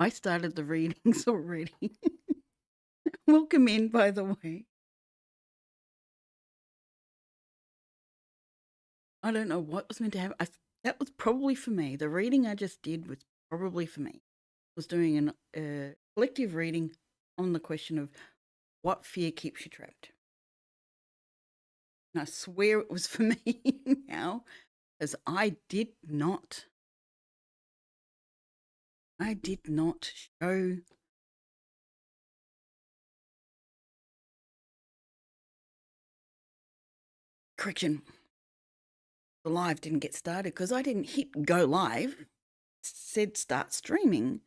I started the readings already. Welcome in, by the way. I don't know what was meant to happen. That was probably for me. The reading I just did was probably for me. I was doing an collective reading on the question of what fear keeps you trapped. And I swear it was for me now, as I did not show. Correction, the live didn't get started because I didn't hit go live. It said start streaming.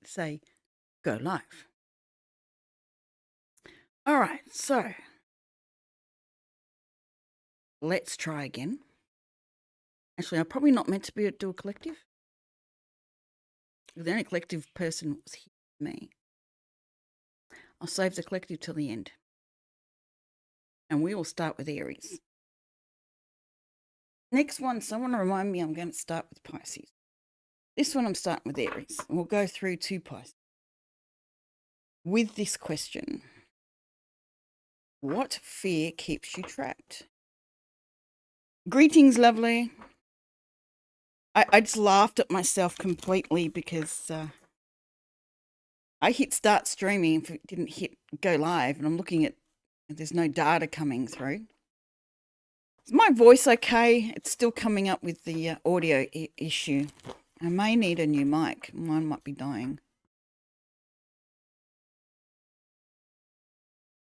Say go live. All right, so let's try again. Actually, I'm probably not meant to do a collective. The only collective person was me. I'll save the collective till the end. And we will start with Aries. Next one, someone remind me I'm going to start with Pisces. This one I'm starting with Aries. We'll go through to Pisces. With this question, what fear keeps you trapped? Greetings, lovely. I just laughed at myself completely because I hit start streaming if it didn't hit go live, and I'm looking at there's no data coming through. Is my voice okay? It's still coming up with the audio issue. I may need a new mic. Mine might be dying.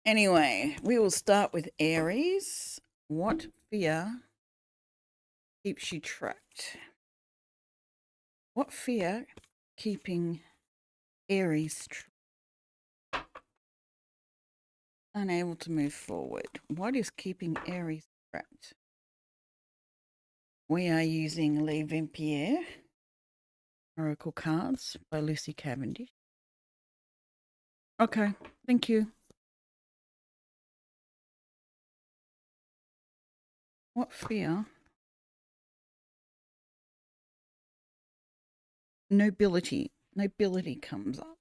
Anyway, we will start with Aries. What fear keeps you trapped? What fear keeping Aries unable to move forward? What is keeping Aries trapped? We are using Les Vampires Oracle cards by Lucy Cavendish. Okay, thank you. What fear? Nobility. Nobility comes up.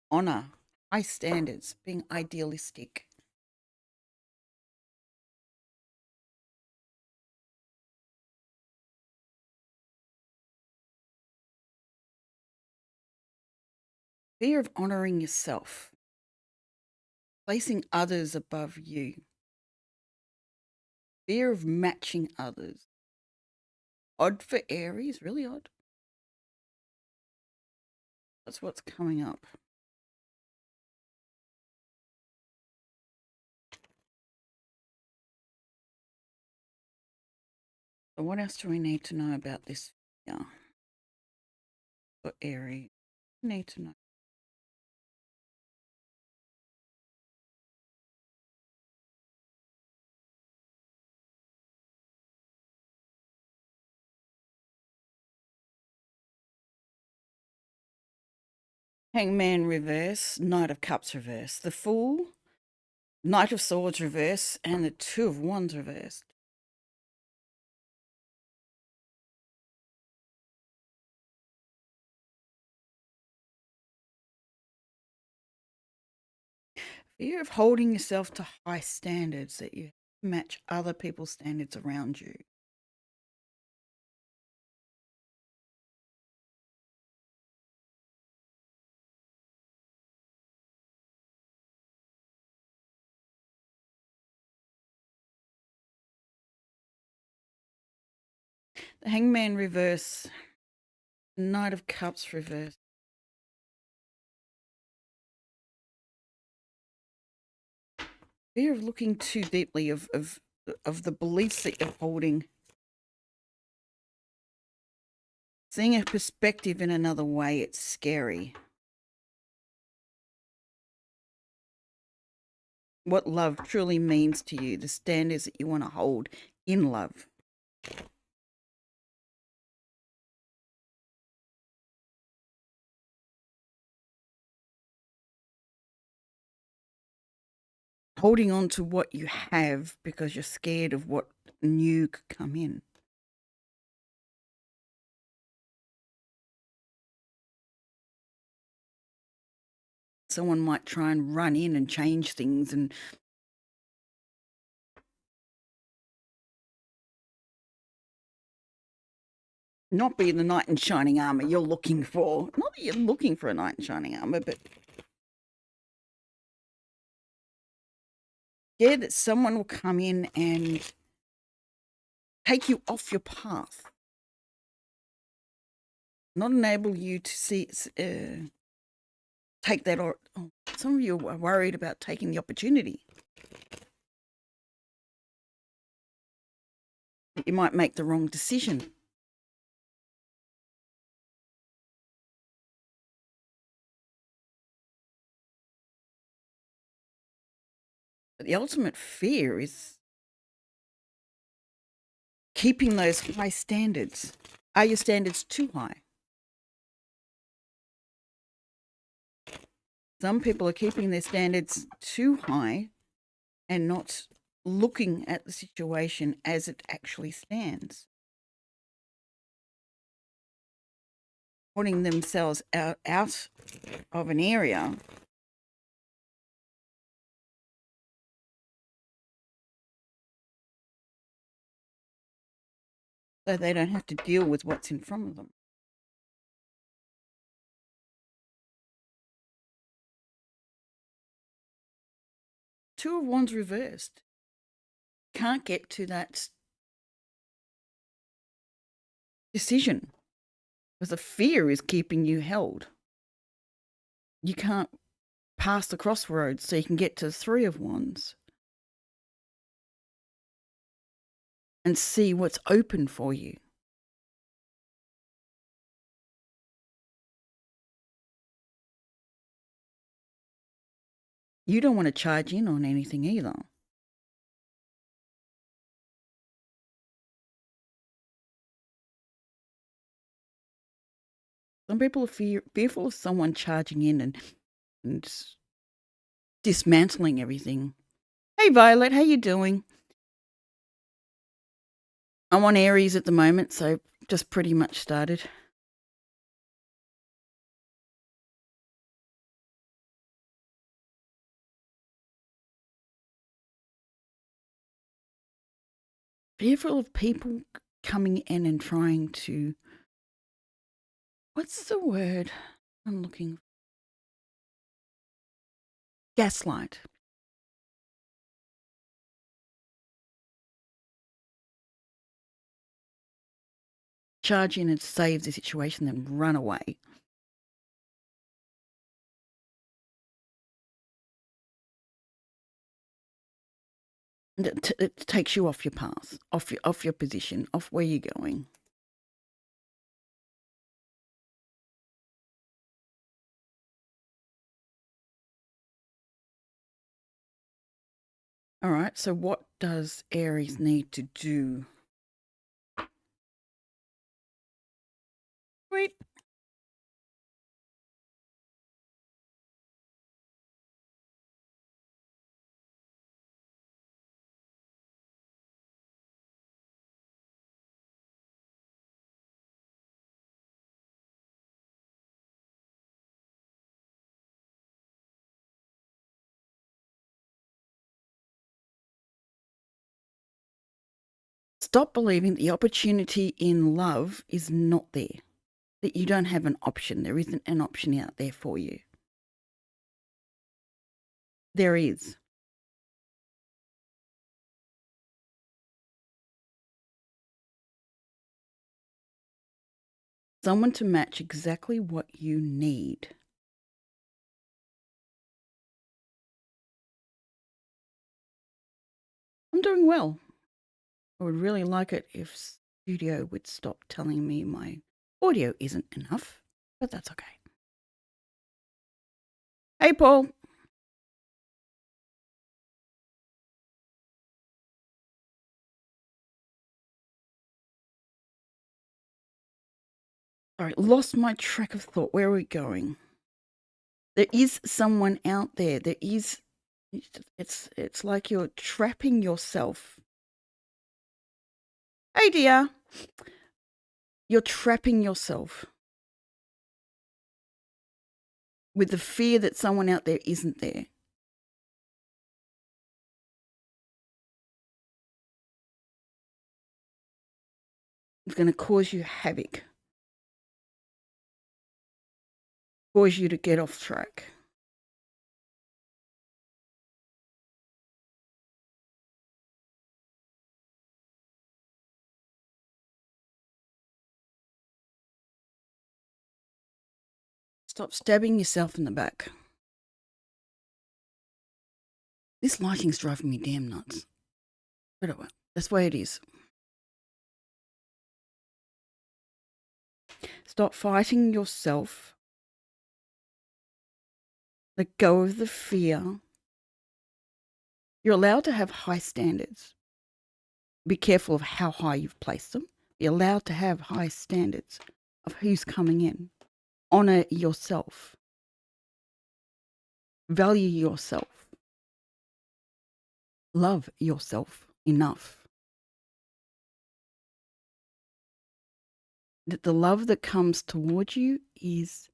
Honor. High standards. Being idealistic. Fear of honoring yourself. Placing others above you. Fear of matching others. Odd for Aries. Really odd. That's what's coming up. So what else do we need to know about this fear for Aries? We need to know. Hangman reverse, Knight of Cups reverse, the Fool, Knight of Swords reverse, and the Two of Wands reversed. Fear of holding yourself to high standards that you match other people's standards around you. The Hangman reverse, Knight of Cups reverse. Fear of looking too deeply of the beliefs that you're holding. Seeing a perspective in another way, it's scary. What love truly means to you, the standards that you want to hold in love. Holding on to what you have because you're scared of what new could come in. someone might try and run in and change things and not be the knight in shining armor you're looking for. Not that you're looking for a knight in shining armor, but yeah, that someone will come in and take you off your path, not enable you to see, take that. Or some of you are worried about taking the opportunity. You might make the wrong decision. But the ultimate fear is keeping those high standards. Are your standards too high? Some people are keeping their standards too high and not looking at the situation as it actually stands. Putting themselves out of an area so they don't have to deal with what's in front of them. Two of Wands reversed. Can't get to that decision because the fear is keeping you held. You can't pass the crossroads so you can get to the Three of Wands and see what's open for you. You don't want to charge in on anything either. Some people are fearful of someone charging in and dismantling everything. Hey Violet, how you doing? I'm on Aries at the moment, so just pretty much started. Fearful of people coming in and trying to, what's the word I'm looking for? Gaslight. Charge in and save the situation, then run away. It takes you off your path, off your position, off where you're going. All right, so what does Aries need to do? Wait. Stop believing the opportunity in love is not there, that you don't have an option. There isn't an option out there for you. There is. Someone to match exactly what you need. I'm doing well. I would really like it if studio would stop telling me my audio isn't enough, but that's okay. Hey, Paul. Sorry, lost my track of thought. Where are we going? There is someone out there. There is. It's like you're trapping yourself. Hey, dear. You're trapping yourself. with the fear that someone out there isn't there. It's going to cause you havoc, cause you to get off track. Stop stabbing yourself in the back. This lighting's driving me damn nuts. But that's the way it is. Stop fighting yourself. Let go of the fear. You're allowed to have high standards. Be careful of how high you've placed them. Be allowed to have high standards of who's coming in. Honor yourself. Value yourself. Love yourself enough. That the love that comes towards you is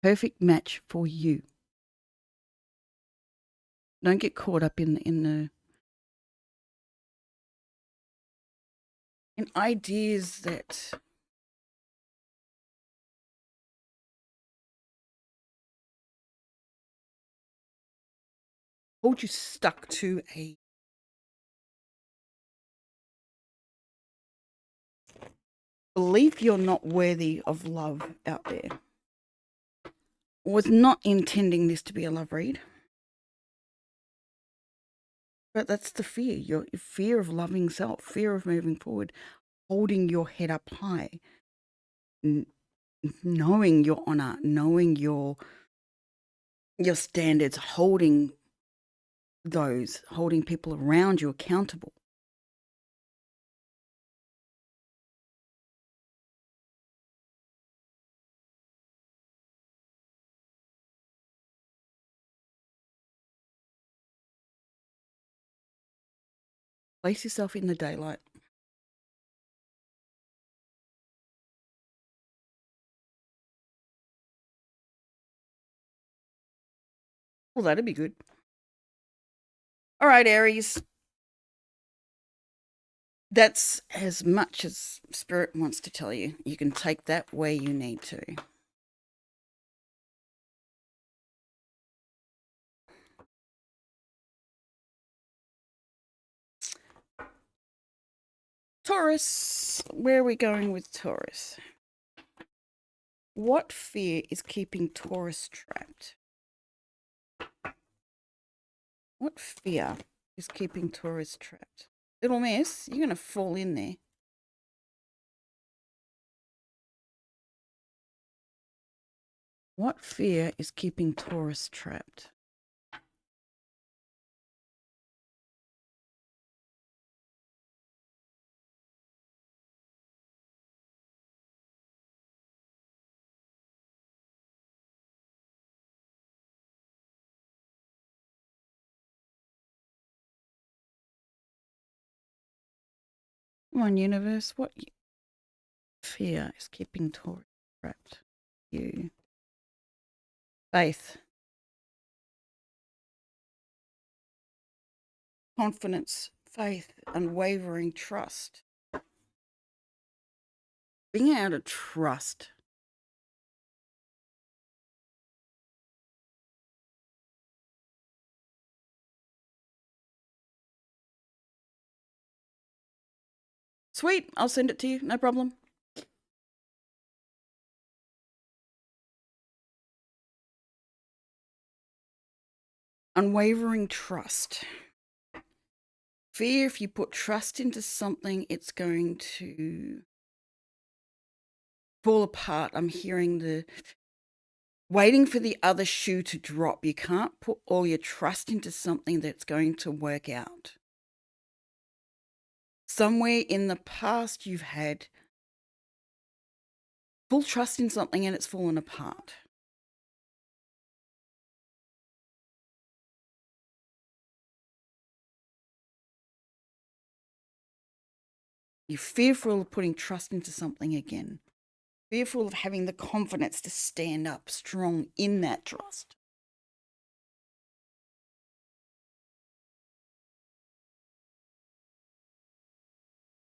perfect match for you. Don't get caught up in ideas that hold you stuck to a belief you're not worthy of love out there. Was not intending this to be a love read. But that's the fear, your fear of loving self, fear of moving forward, holding your head up high, knowing your honor, knowing your standards, holding people around you accountable. Place yourself in the daylight. Well, that'd be good. All right, Aries. That's as much as Spirit wants to tell you. You can take that where you need to. Taurus, where are we going with Taurus? What fear is keeping Taurus trapped? What fear is keeping Taurus trapped? Little miss, you're going to fall in there. What fear is keeping Taurus trapped? Come on, universe, what fear is keeping Taurus trapped? You. Faith. Confidence, faith, unwavering trust. Being able to trust. Sweet, I'll send it to you, no problem. Unwavering trust. Fear, if you put trust into something, it's going to fall apart. I'm hearing the waiting for the other shoe to drop. You can't put all your trust into something that's going to work out. Somewhere in the past, you've had full trust in something and it's fallen apart. You're fearful of putting trust into something again. fearful of having the confidence to stand up strong in that trust.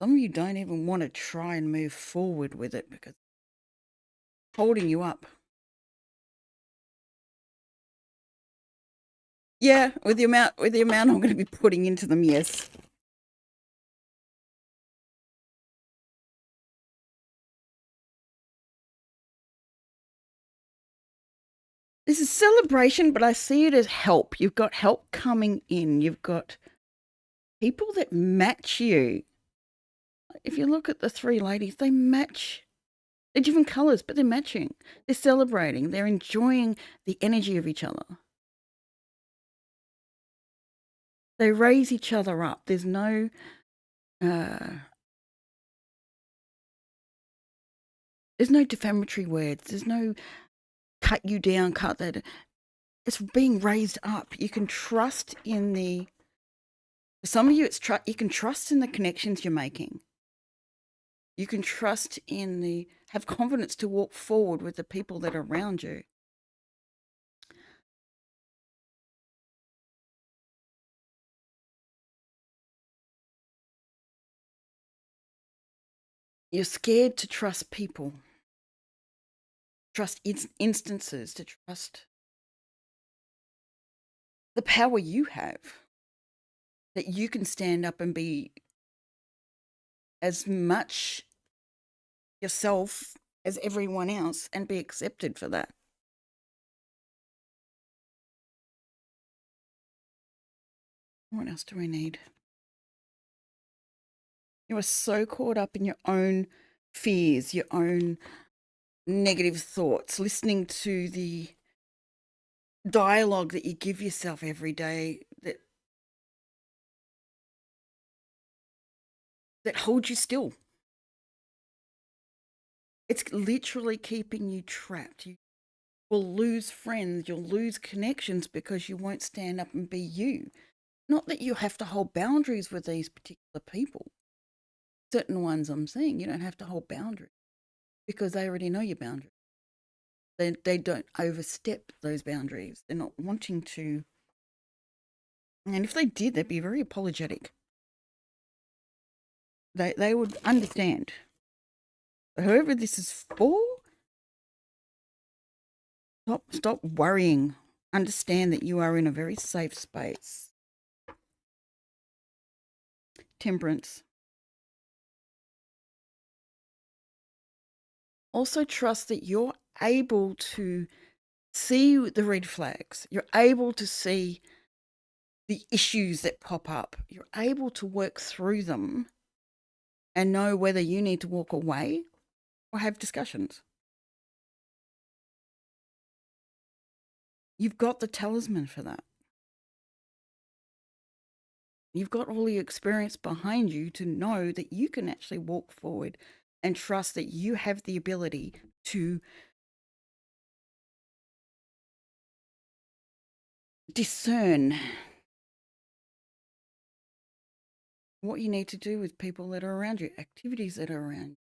Some of you don't even want to try and move forward with it because it's holding you up. Yeah, with the amount I'm going to be putting into them, yes. This is celebration, but I see it as help. You've got help coming in. You've got people that match you. If you look at the three ladies, they match. They're different colours, but they're matching. They're celebrating. They're enjoying the energy of each other. They raise each other up. There's no defamatory words. There's no cut you down, cut that. It's being raised up. You can trust in the. For some of you, you can trust in the connections you're making. You can trust in have confidence to walk forward with the people that are around you. You're scared to trust people, trust instances, to trust the power you have, that you can stand up and be as much yourself as everyone else and be accepted for that. What else do we need? You are so caught up in your own fears, your own negative thoughts, listening to the dialogue that you give yourself every day that holds you still. It's literally keeping you trapped. You will lose friends, you'll lose connections because you won't stand up and be you. Not that you have to hold boundaries with these particular people. Certain ones I'm saying, you don't have to hold boundaries because they already know your boundaries. They don't overstep those boundaries. They're not wanting to. And if they did, they'd be very apologetic. They would understand. Whoever this is for, stop worrying. Understand that you are in a very safe space. Temperance. Also trust that you're able to see the red flags. You're able to see the issues that pop up. You're able to work through them and know whether you need to walk away or have discussions. You've got the talisman for that. You've got all the experience behind you to know that you can actually walk forward and trust that you have the ability to discern what you need to do with people that are around you, activities that are around you.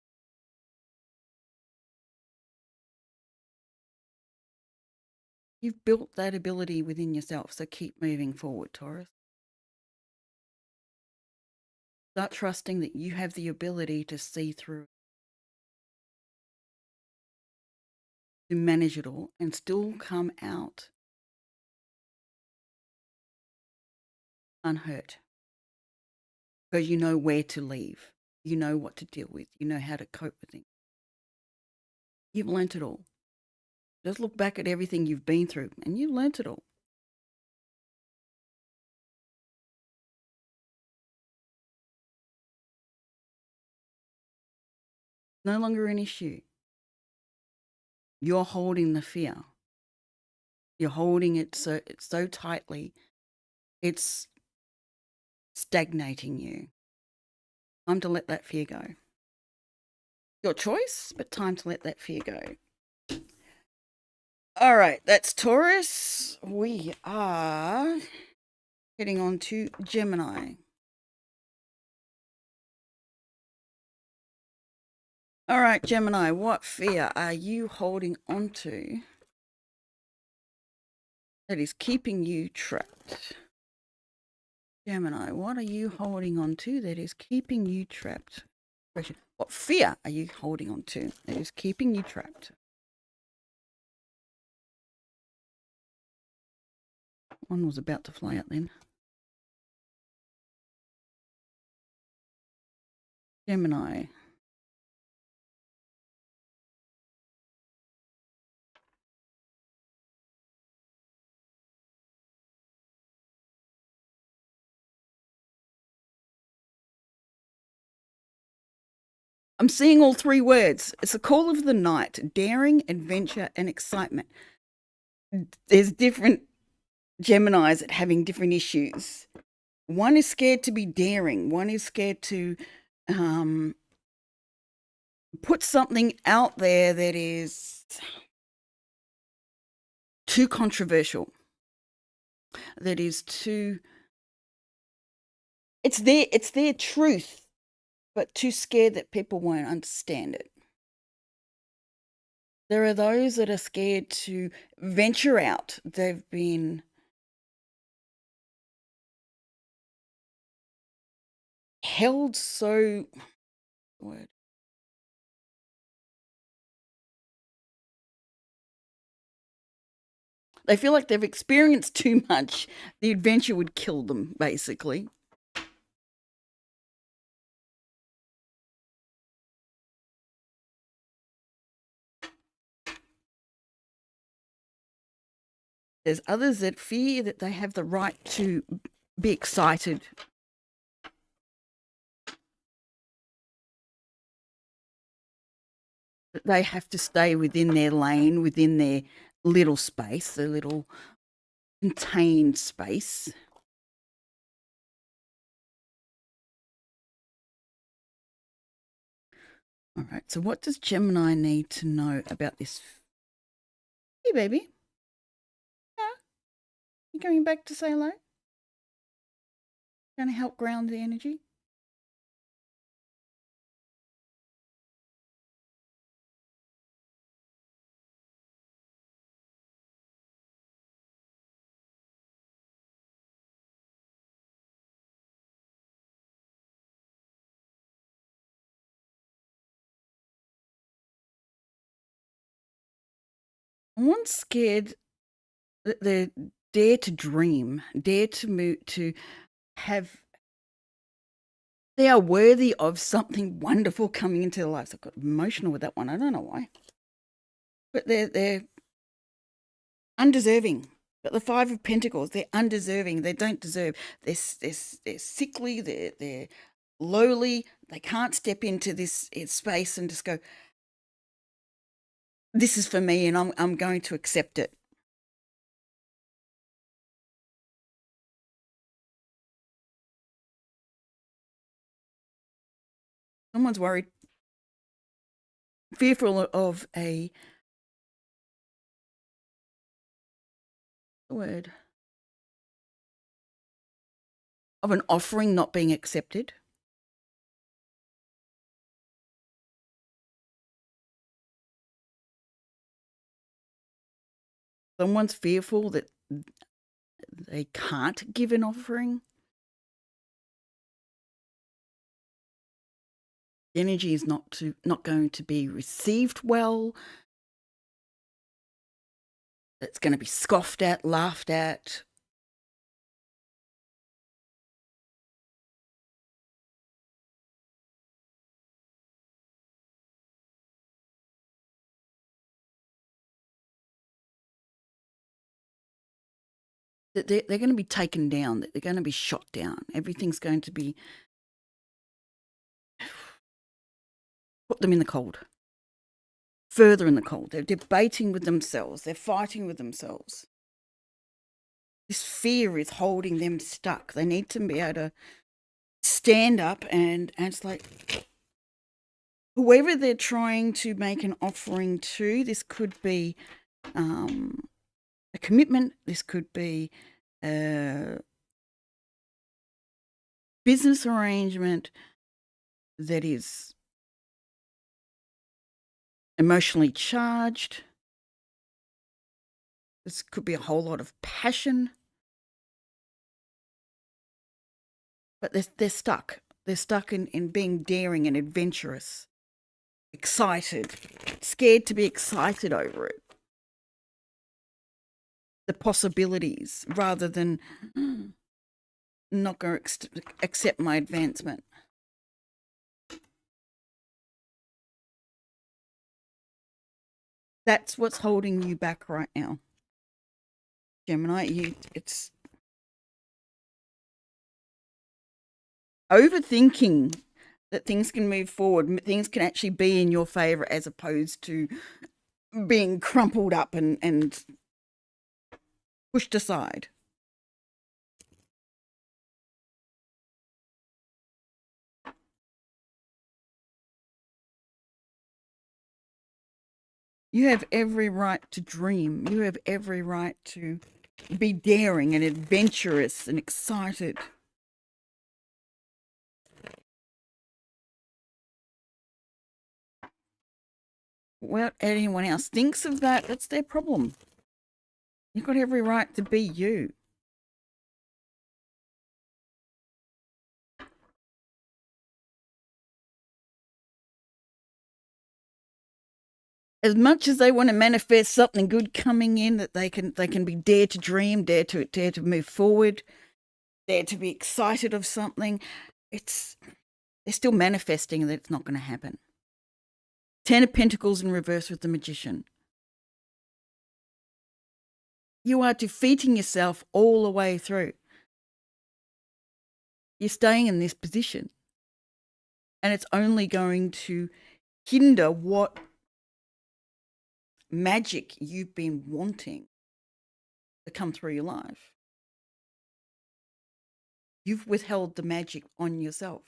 You've built that ability within yourself, so keep moving forward, Taurus. Start trusting that you have the ability to see through, to manage it all, and still come out unhurt. Because you know where to leave. You know what to deal with. You know how to cope with things. You've learnt it all. Just look back at everything you've been through and you've learnt it all. No longer an issue. You're holding the fear. You're holding it so tightly. It's stagnating you. Time to let that fear go. Your choice, but time to let that fear go. All right, that's Taurus. We are heading on to Gemini. All right, Gemini, what fear are you holding on to that is keeping you trapped? Gemini, what are you holding on to that is keeping you trapped? Question. What fear are you holding on to that is keeping you trapped? One was about to fly out then. Gemini. I'm seeing all three words. It's a call of the night: daring, adventure, and excitement. There's different Geminis that having different issues. One is scared to be daring. One is scared to um, put something out there that is too controversial, that is too it's their truth, but too scared that people won't understand it. There are those that are scared to venture out. They've been held so word. They feel like they've experienced too much. The adventure would kill them, basically. There's others that fear that they have the right to be excited. That they have to stay within their lane, within their little space, their little contained space. All right, so what does Gemini need to know about this? Hey, baby. Yeah, you coming back to say hello? Going to help ground the energy? One's scared that they dare to dream, dare to move, to have. They are worthy of something wonderful coming into their lives. I got emotional with that one. I don't know why, but they're undeserving. But the Five of Pentacles, they're undeserving. They don't deserve. They're sickly. They're lowly. They can't step into this space and just go, "This is for me," and I'm going to accept it. Someone's worried, fearful of a word of an offering not being accepted. Someone's fearful that they can't give an offering. The energy is not going to be received well. It's going to be scoffed at, laughed at. That they're going to be taken down. That they're going to be shot down. Everything's going to be put them in the cold. Further in the cold. They're debating with themselves. They're fighting with themselves. This fear is holding them stuck. They need to be able to stand up and it's like whoever they're trying to make an offering to, this could be a commitment, this could be a business arrangement that is emotionally charged. This could be a whole lot of passion, but they're stuck. They're stuck in being daring and adventurous, excited, scared to be excited over it. The possibilities rather than not going to accept my advancement. That's what's holding you back right now, Gemini. It's overthinking that things can move forward, things can actually be in your favor as opposed to being crumpled up and pushed aside. You have every right to dream. You have every right to be daring and adventurous and excited. What anyone else thinks of that, that's their problem. You've got every right to be you. As much as they want to manifest something good coming in, that they can be dare to dream, dare to move forward, dare to be excited of something. They're still manifesting that it's not going to happen. 10 of Pentacles in reverse with the Magician. You are defeating yourself all the way through. You're staying in this position, and it's only going to hinder what magic you've been wanting to come through your life. You've withheld the magic on yourself.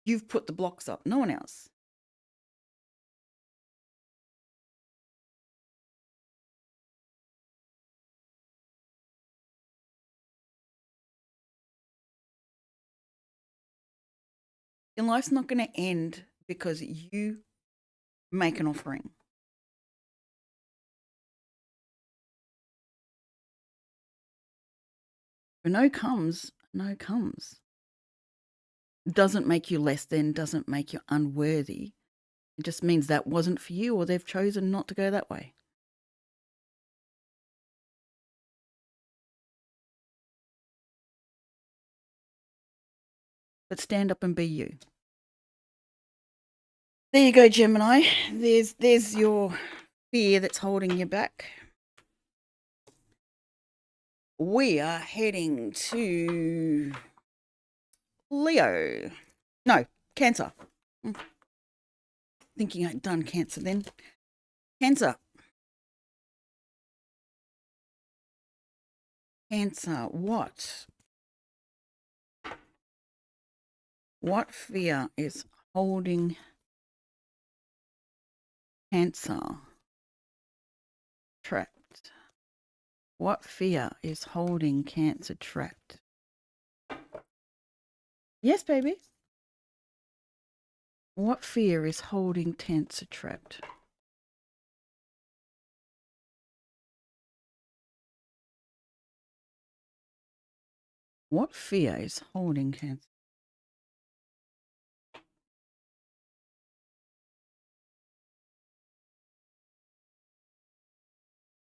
You've put the blocks up, no one else. Your life's not going to end because you make an offering. When no comes, no comes. Doesn't make you less than, doesn't make you unworthy. It just means that wasn't for you, or they've chosen not to go that way. But stand up and be you. There you go, Gemini. There's your fear that's holding you back. We are heading to Leo. No, Cancer. Thinking I'd done Cancer then. Cancer. Cancer, what? What fear is holding Cancer trapped? What fear is holding Cancer trapped? Yes, baby. What fear is holding Cancer trapped? What fear is holding Cancer?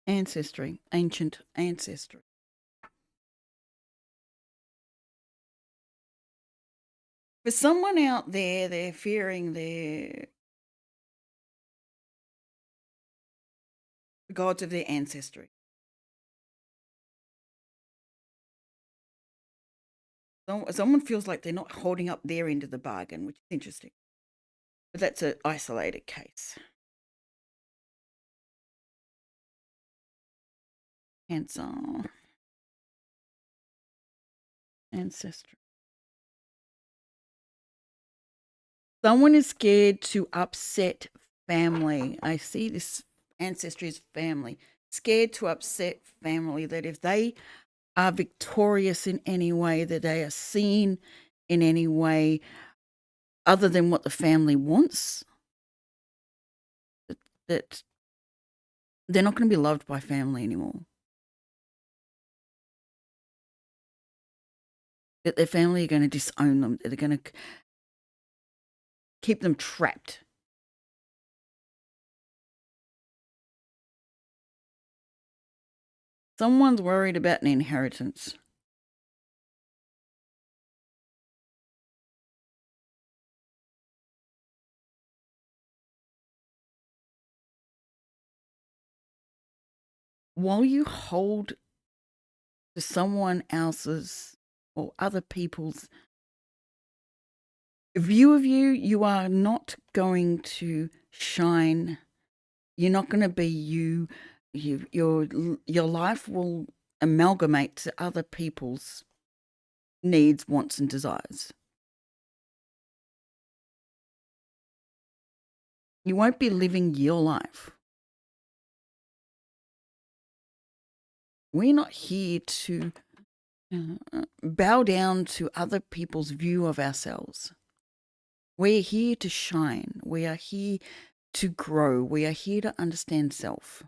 Ancestry, ancient ancestry. For someone out there, they're fearing the gods of their ancestry. Someone feels like they're not holding up their end of the bargain, which is interesting. But that's an isolated case. Cancer. Ancestry. Someone is scared to upset family. I see this ancestry as family. Scared to upset family, that if they are victorious in any way, that they are seen in any way other than what the family wants, that they're not going to be loved by family anymore. That their family are going to disown them. They're going to keep them trapped. Someone's worried about an inheritance. While you hold to someone else's or other people's view of you, you are not going to shine. You're not going to be you. Your life will amalgamate to other people's needs, wants, and desires. You won't be living your life. We're not here to bow down to other people's view of ourselves. We're here to shine. We are here to grow. We are here to understand self.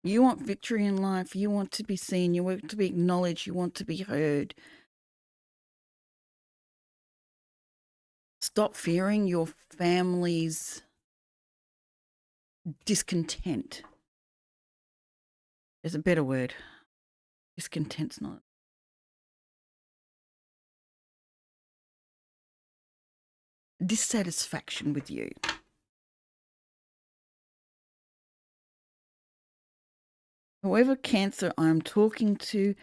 You want victory in life. You want to be seen. You want to be acknowledged. You want to be heard. Stop fearing your family's discontent. There's a better word. Discontent's not. Dissatisfaction with you. However, Cancer I'm talking to,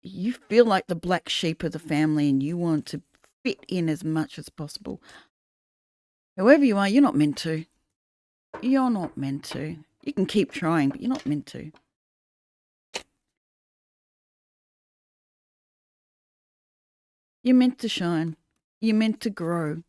you feel like the black sheep of the family and you want to fit in as much as possible. Whoever you are, you're not meant to. You're not meant to. You can keep trying, but you're not meant to. You're meant to shine. You're meant to grow.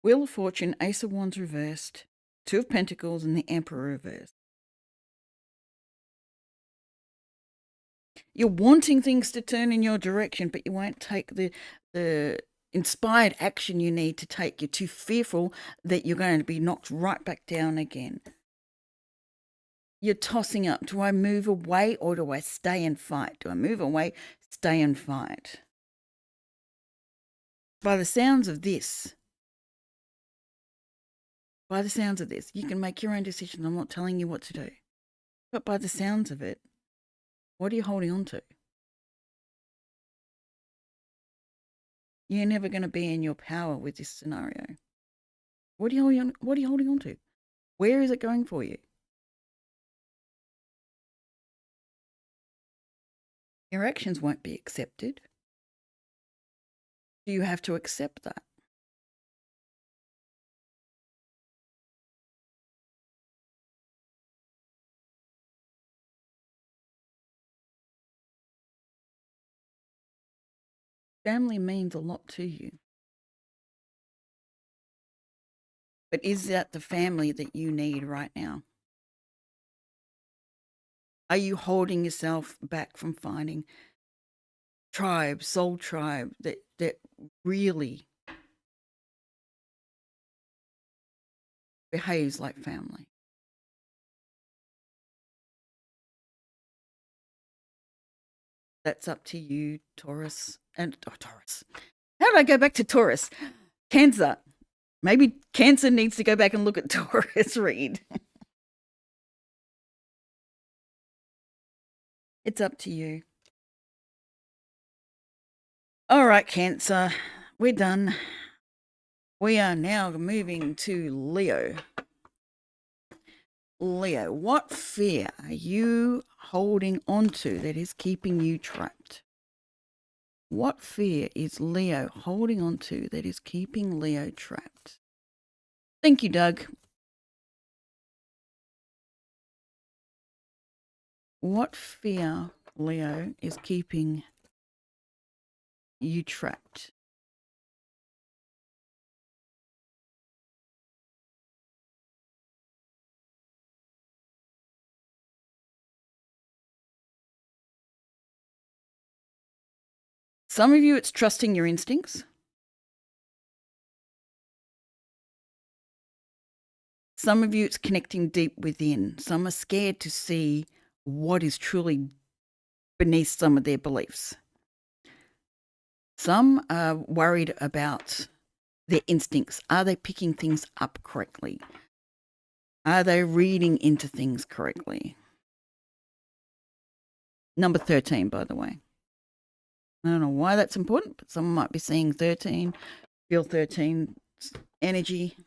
Wheel of Fortune, Ace of Wands reversed, Two of Pentacles, and the Emperor reversed. You're wanting things to turn in your direction, but you won't take the inspired action you need to take. You're too fearful that you're going to be knocked right back down again. You're tossing up. Do I move away or do I stay and fight? Do I move away, stay and fight? By the sounds of this, you can make your own decision. I'm not telling you what to do. But by the sounds of it, what are you holding on to? You're never going to be in your power with this scenario. What are you holding on to? Where is it going for you? Your actions won't be accepted. Do you have to accept that? Family means a lot to you. But is that the family that you need right now? Are you holding yourself back from finding tribe, soul tribe that really behaves like family? That's up to you, Taurus. Taurus. How did I go back to Taurus? Cancer. Maybe Cancer needs to go back and look at Taurus read. It's up to you. All right, Cancer. We're done. We are now moving to Leo. Leo, what fear are you holding on to that is keeping you trapped? What fear is Leo holding on to that is keeping Leo trapped? Thank you, Doug. What fear, Leo, is keeping you trapped? Some of you, it's trusting your instincts. Some of you, it's connecting deep within. Some are scared to see what is truly beneath some of their beliefs. Some are worried about their instincts. Are they picking things up correctly? Are they reading into things correctly? Number 13, by the way. I don't know why that's important, but someone might be seeing 13, feel 13 energy.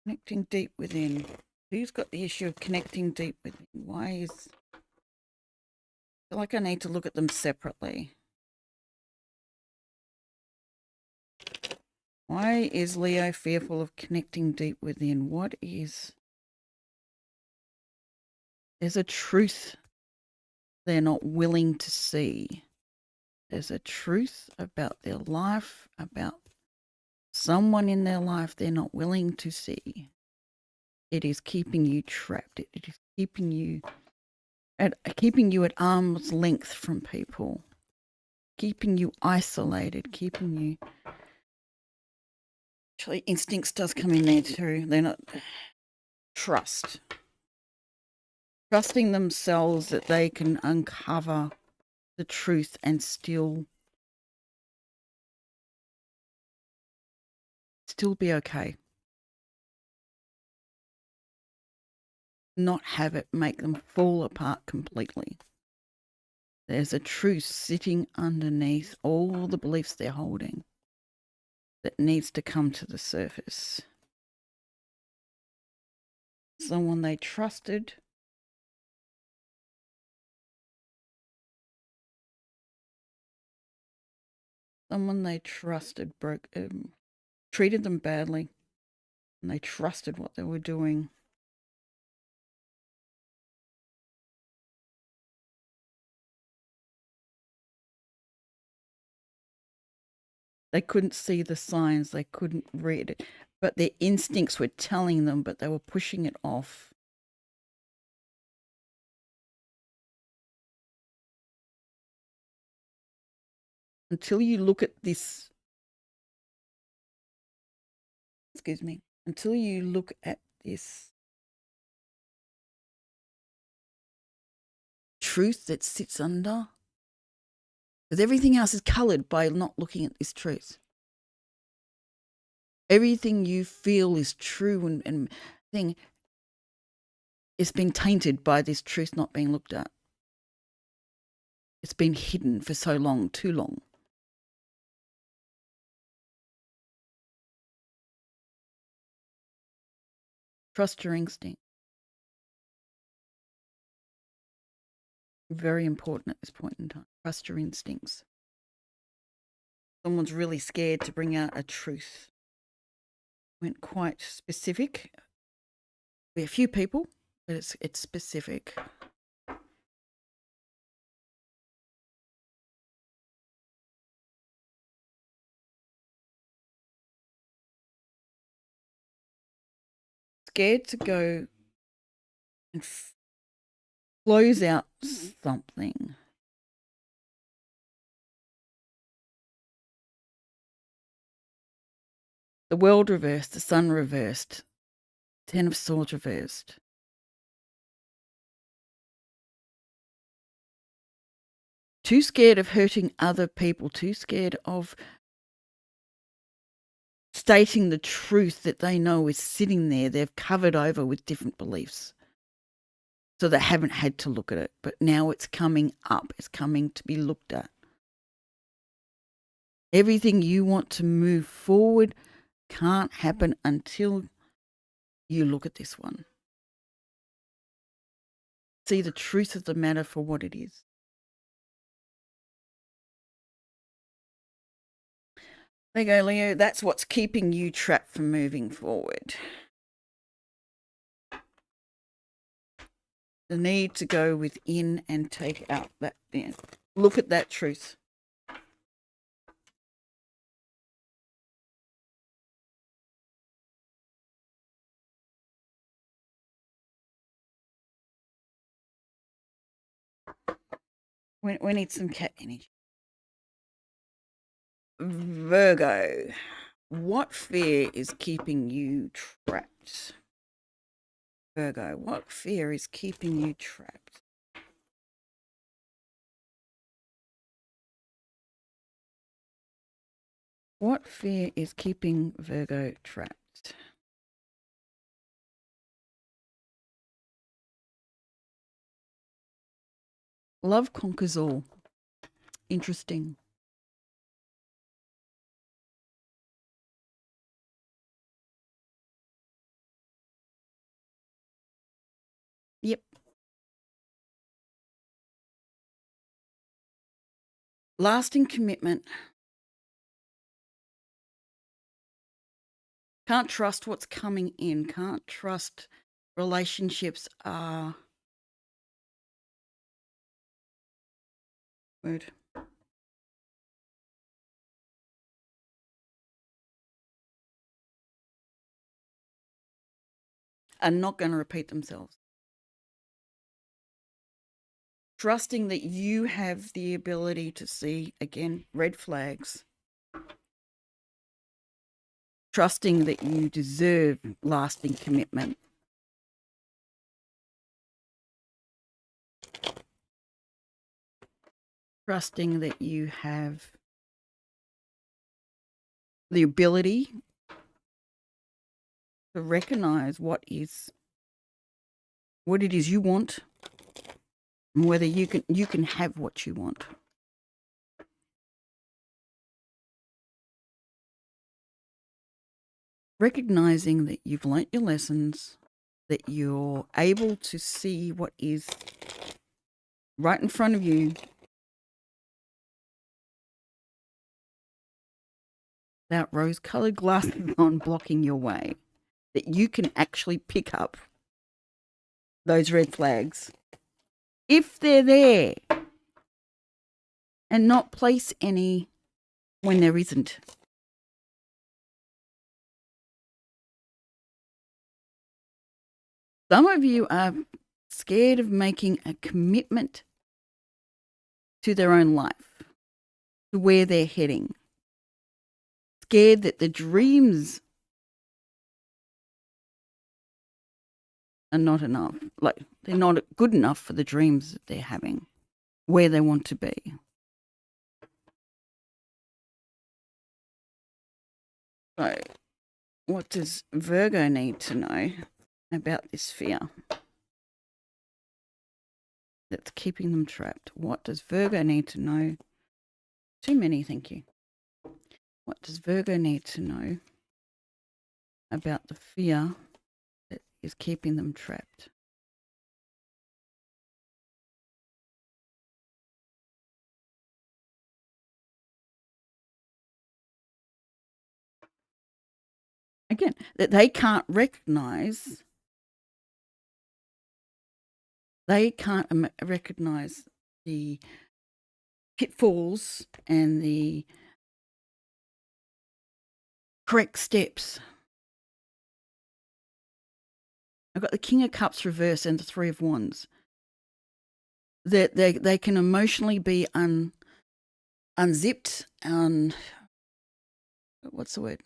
Connecting deep within. Who's got the issue of connecting deep within? Why is... I feel like I need to look at them separately. Why is Leo fearful of connecting deep within? What is... There's a truth they're not willing to see. There's a truth about their life, about someone in their life they're not willing to see. It is keeping you trapped. It is keeping you at arm's length from people, keeping you isolated, keeping you... Actually, instincts does come in there too. They're not... Trusting themselves that they can uncover the truth and still be okay. Not have it make them fall apart completely. There's a truth sitting underneath all the beliefs they're holding that needs to come to the surface. Someone they trusted, treated them badly, and they trusted what they were doing. They couldn't see the signs, they couldn't read it, but their instincts were telling them, but they were pushing it off. Until you look at this, until you look at this truth that sits under, because everything else is coloured by not looking at this truth. Everything you feel is true and thing is being tainted by this truth not being looked at. It's been hidden for so long, too long. Trust your instinct. Very important at this point in time. Trust your instincts. Someone's really scared to bring out a truth. Went quite specific. Be a few people, but it's specific. Scared to go and close out something. The world reversed, the sun reversed, 10 of Swords reversed. Too scared of hurting other people, too scared of stating the truth that they know is sitting there. They've covered over with different beliefs. So they haven't had to look at it, but now it's coming up. It's coming to be looked at. Everything you want to move forward can't happen until you look at this one. See the truth of the matter for what it is. There you go, Leo. That's what's keeping you trapped from moving forward. The need to go within and take out that, look at that truth. We need some cat energy. Virgo, what fear is keeping you trapped? Virgo, what fear is keeping you trapped? What fear is keeping Virgo trapped? Love conquers all. Interesting. Yep. Lasting commitment. Can't trust what's coming in. Can't trust relationships are word. Are not going to repeat themselves. Trusting that you have the ability to see, again, red flags. Trusting that you deserve lasting commitment. Trusting that you have the ability to recognize what it is you want, and whether you can have what you want. Recognizing that you've learnt your lessons, that you're able to see what is right in front of you without rose-colored glasses on blocking your way, that you can actually pick up those red flags if they're there and not place any when there isn't. Some of you are scared of making a commitment to their own life, to where they're heading. Scared that the dreams are not enough. Like, they're not good enough for the dreams that they're having, where they want to be. So, what does Virgo need to know about this fear that's keeping them trapped? What does Virgo need to know? Too many, thank you. What does Virgo need to know about the fear that is keeping them trapped? Again, that they can't recognize. They can't recognize the pitfalls and the correct steps. I've got the King of Cups reversed and the Three of Wands. That they can emotionally be unzipped, what's the word?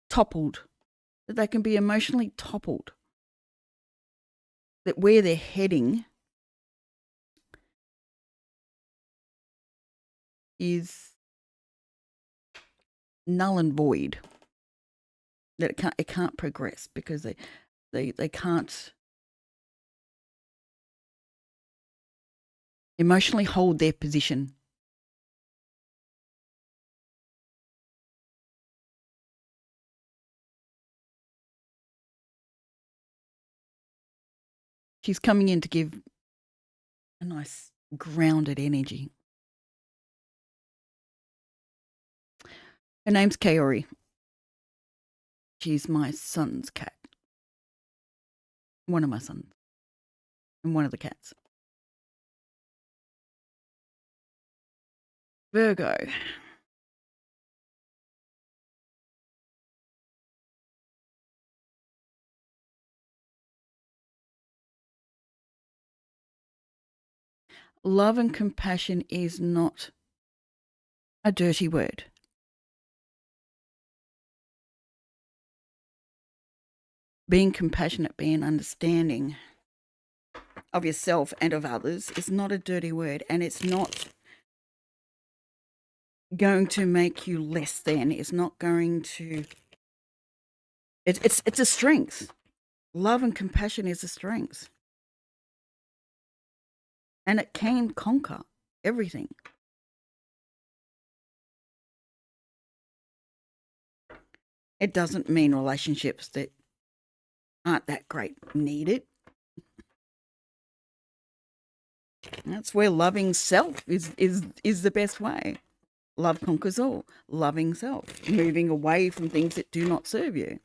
Toppled. That they can be emotionally toppled. That where they're heading is null and void. That it can't progress because they can't emotionally hold their position. She's coming in to give a nice grounded energy. Her name's Kaori. She's my son's cat. One of my sons and one of the cats. Virgo. Love and compassion is not a dirty word. Being compassionate, being understanding of yourself and of others is not a dirty word, and it's not going to make you less than. It's not going to. It's a strength. Love and compassion is a strength, and it can conquer everything. It doesn't mean relationships that aren't that great need it. That's where loving self is the best way. Love conquers all. Loving self, moving away from things that do not serve you.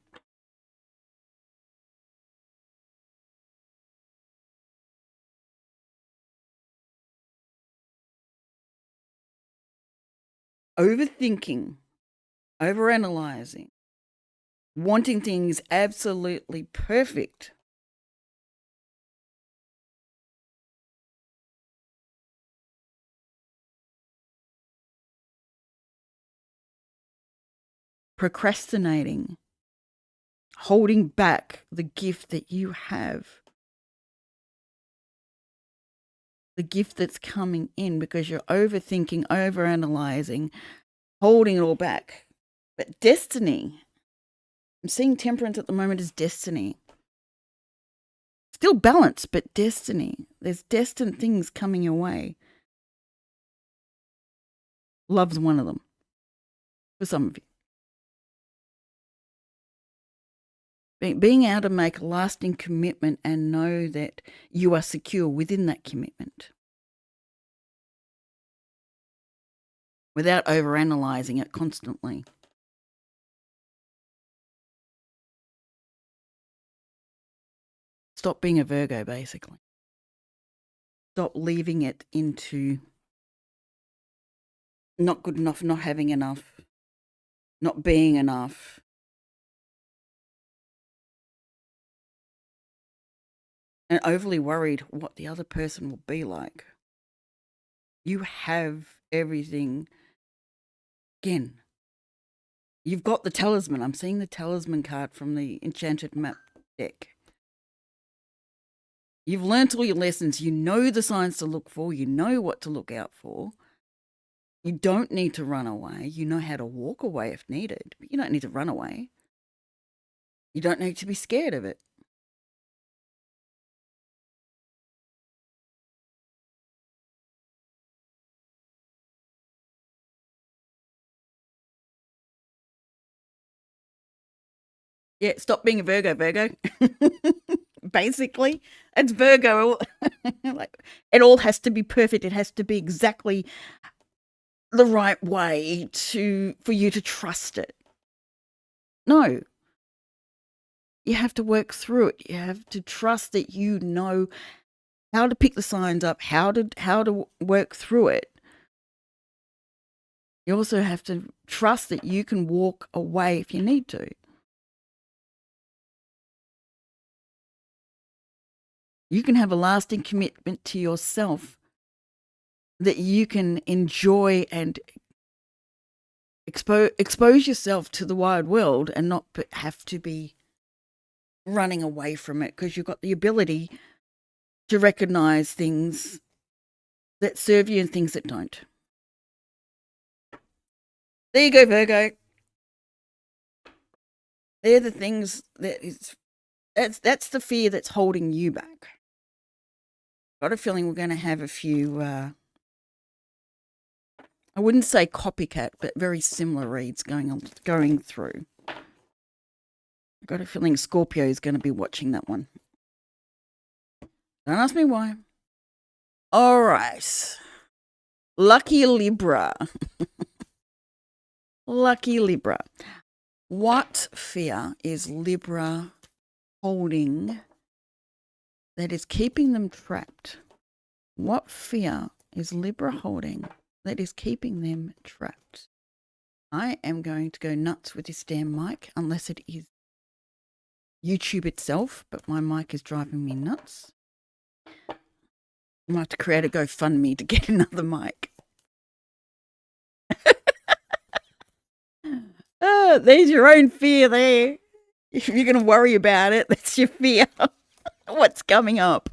Overthinking, overanalyzing, wanting things absolutely perfect. Procrastinating, holding back the gift that you have, the gift that's coming in because you're overthinking, overanalyzing, holding it all back. But destiny, I'm seeing temperance at the moment as destiny. Still balance, but destiny. There's destined things coming your way. Love's one of them for some of you. Being able to make a lasting commitment and know that you are secure within that commitment without overanalyzing it constantly. Stop being a Virgo, basically. Stop leaving it into not good enough, not having enough, not being enough. And overly worried what the other person will be like. You have everything. Again, you've got the talisman. I'm seeing the talisman card from the Enchanted Map deck. You've learnt all your lessons. You know the signs to look for. You know what to look out for. You don't need to run away. You know how to walk away if needed, but you don't need to run away. You don't need to be scared of it. Yeah, stop being a Virgo. Basically, it's Virgo. Like, it all has to be perfect. It has to be exactly the right way for you to trust it. No. You have to work through it. You have to trust that you know how to pick the signs up, how to work through it. You also have to trust that you can walk away if you need to. You can have a lasting commitment to yourself that you can enjoy and expose yourself to the wide world and not have to be running away from it, because you've got the ability to recognize things that serve you and things that don't. There you go, Virgo. They're the things that's the fear that's holding you back. Got a feeling we're going to have a few, I wouldn't say copycat, but very similar reads going through. I got a feeling Scorpio is going to be watching that one. Don't ask me why. All right. Lucky Libra. Lucky Libra. What fear is Libra holding that is keeping them trapped? What fear is Libra holding that is keeping them trapped? I am going to go nuts with this damn mic, unless it is YouTube itself, but my mic is driving me nuts. I might have to create a GoFundMe to get another mic. There's your own fear there. If you're going to worry about it, that's your fear. What's coming up?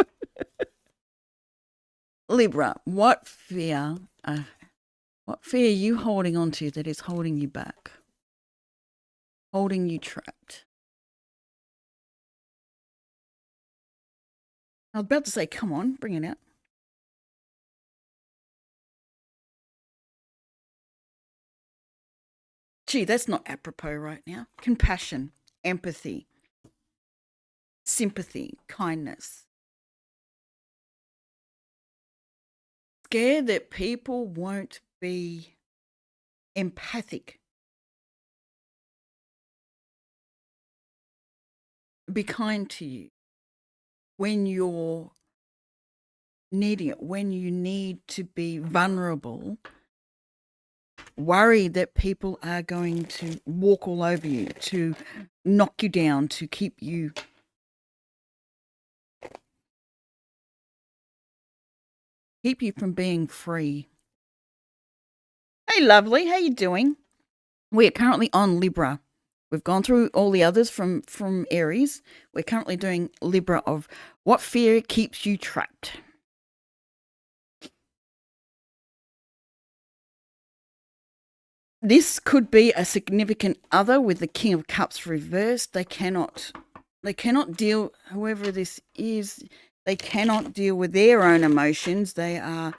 Libra, what fear are you holding on to that is holding you back? Holding you trapped? I was about to say, come on, bring it out. Gee, that's not apropos right now. Compassion, empathy, sympathy, kindness. Scared that people won't be empathic. Be kind to you when you're needing it, when you need to be vulnerable. Worried that people are going to walk all over you, to knock you down, to keep you from being free. Hey, lovely, how you doing? We are currently on Libra. We've gone through all the others from Aries. We're currently doing Libra of what fear keeps you trapped. This could be a significant other with the King of Cups reversed. They cannot deal, whoever this is, they cannot deal with their own emotions. They are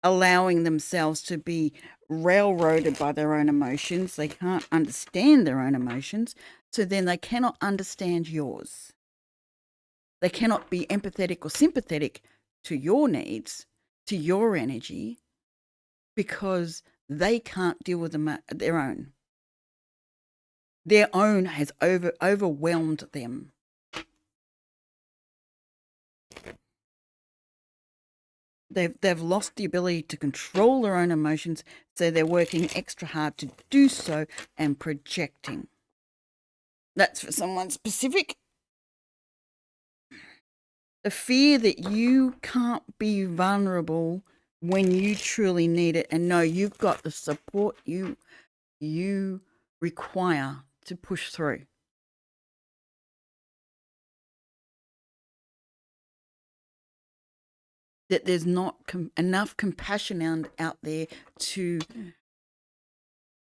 allowing themselves to be railroaded by their own emotions. They can't understand their own emotions. So then they cannot understand yours. They cannot be empathetic or sympathetic to your needs, to your energy, because they can't deal with them their own. Their own has overwhelmed them. They've lost the ability to control their own emotions, so they're working extra hard to do so and projecting. That's for someone specific. The fear that you can't be vulnerable when you truly need it and know you've got the support you require to push through. That there's not enough compassion out there to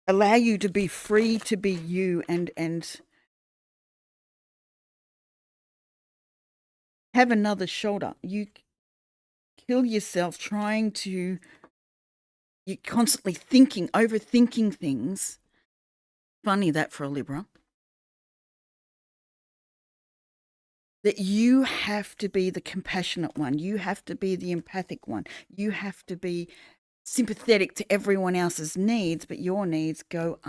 allow you to be free to be you and have another shoulder. You kill yourself trying to, you're constantly overthinking things. Funny that for a Libra. That you have to be the compassionate one. You have to be the empathic one. You have to be sympathetic to everyone else's needs, but your needs go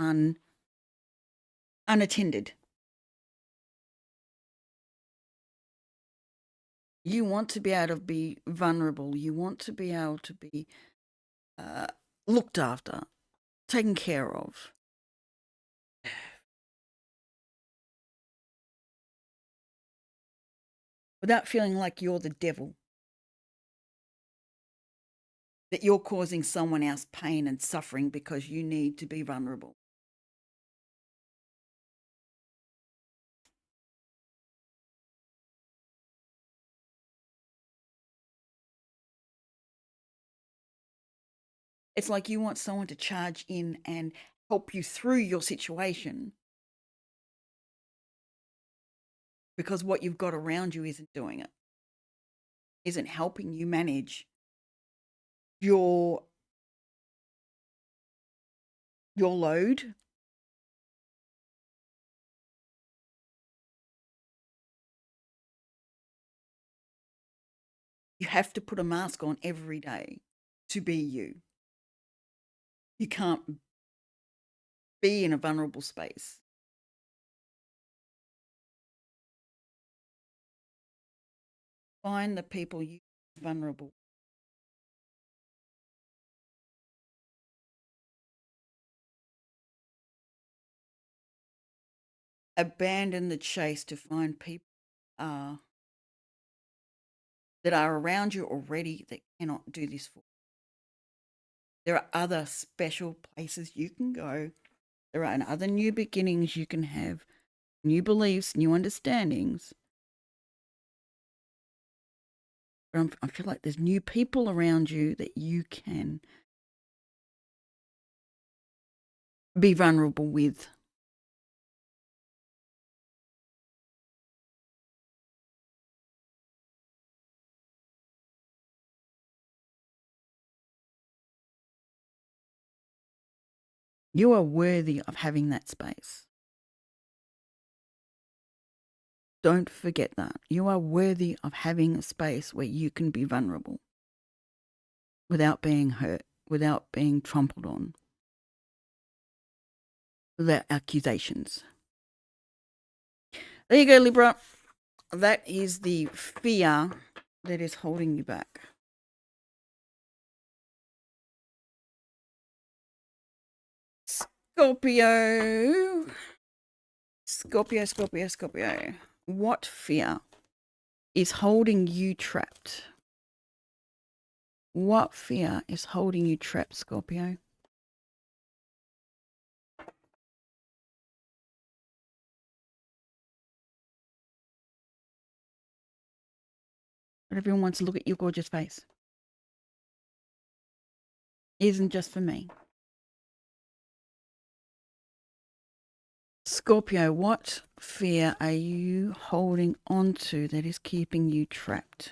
unattended. You want to be able to be vulnerable. You want to be able to be looked after, taken care of. Without feeling like you're the devil. That you're causing someone else pain and suffering because you need to be vulnerable. It's like you want someone to charge in and help you through your situation because what you've got around you isn't doing it, isn't helping you manage your load. You have to put a mask on every day to be you. You can't be in a vulnerable space. Find the people you are vulnerable. Abandon the chase to find people uh, that are around you already that cannot do this for you. There are other special places you can go. There are other new beginnings you can have, new beliefs, new understandings. But I feel like there's new people around you that you can be vulnerable with. You are worthy of having that space. Don't forget that. You are worthy of having a space where you can be vulnerable without being hurt, without being trampled on, without accusations. There you go, Libra. That is the fear that is holding you back. Scorpio. Scorpio, Scorpio, Scorpio. What fear is holding you trapped? What fear is holding you trapped, Scorpio? But everyone wants to look at your gorgeous face. It isn't just for me. Scorpio, what fear are you holding on to that is keeping you trapped?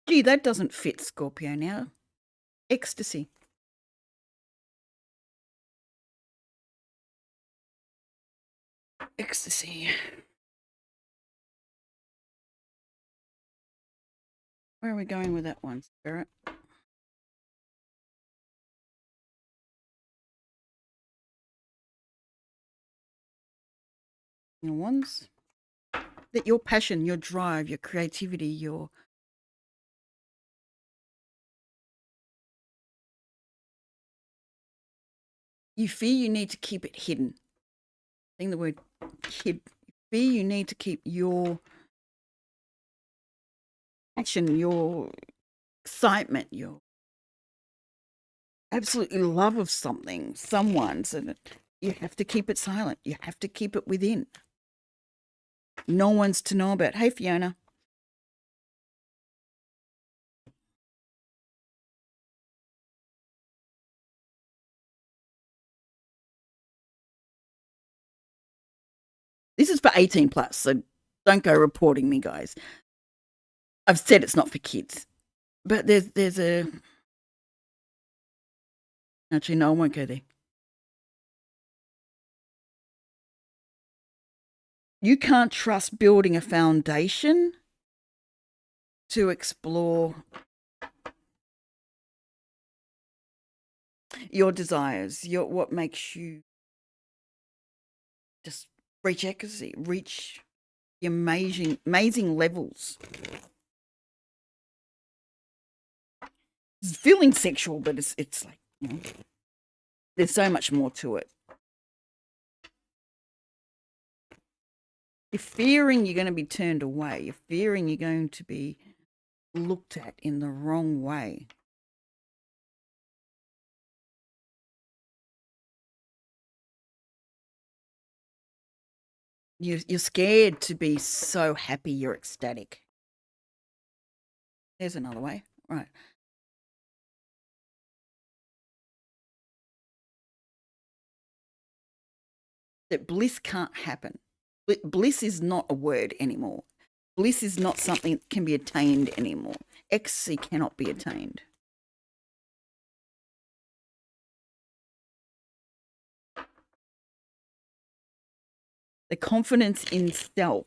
Gee, that doesn't fit Scorpio now. Ecstasy. Ecstasy. Where are we going with that one, Spirit? Your ones? That your passion, your drive, your creativity, you fear you need to keep it hidden. I think the word hid. You fear you need to keep your passion, your excitement, your absolutely love of something, someone's, and you have to keep it silent. You have to keep it within. No one's to know about. Hey, Fiona. This is for 18 plus, so don't go reporting me, guys. I've said it's not for kids, but there's a. Actually, no, I won't go there. You can't trust building a foundation to explore your desires, what makes you just reach ecstasy, reach the amazing levels. It's feeling sexual, but it's like, there's so much more to it. You're fearing you're going to be turned away. You're fearing you're going to be looked at in the wrong way. You're scared to be so happy you're ecstatic. There's another way. Right. That bliss can't happen. Bliss is not a word anymore. Bliss is not something that can be attained anymore. Ecstasy cannot be attained. The confidence in self.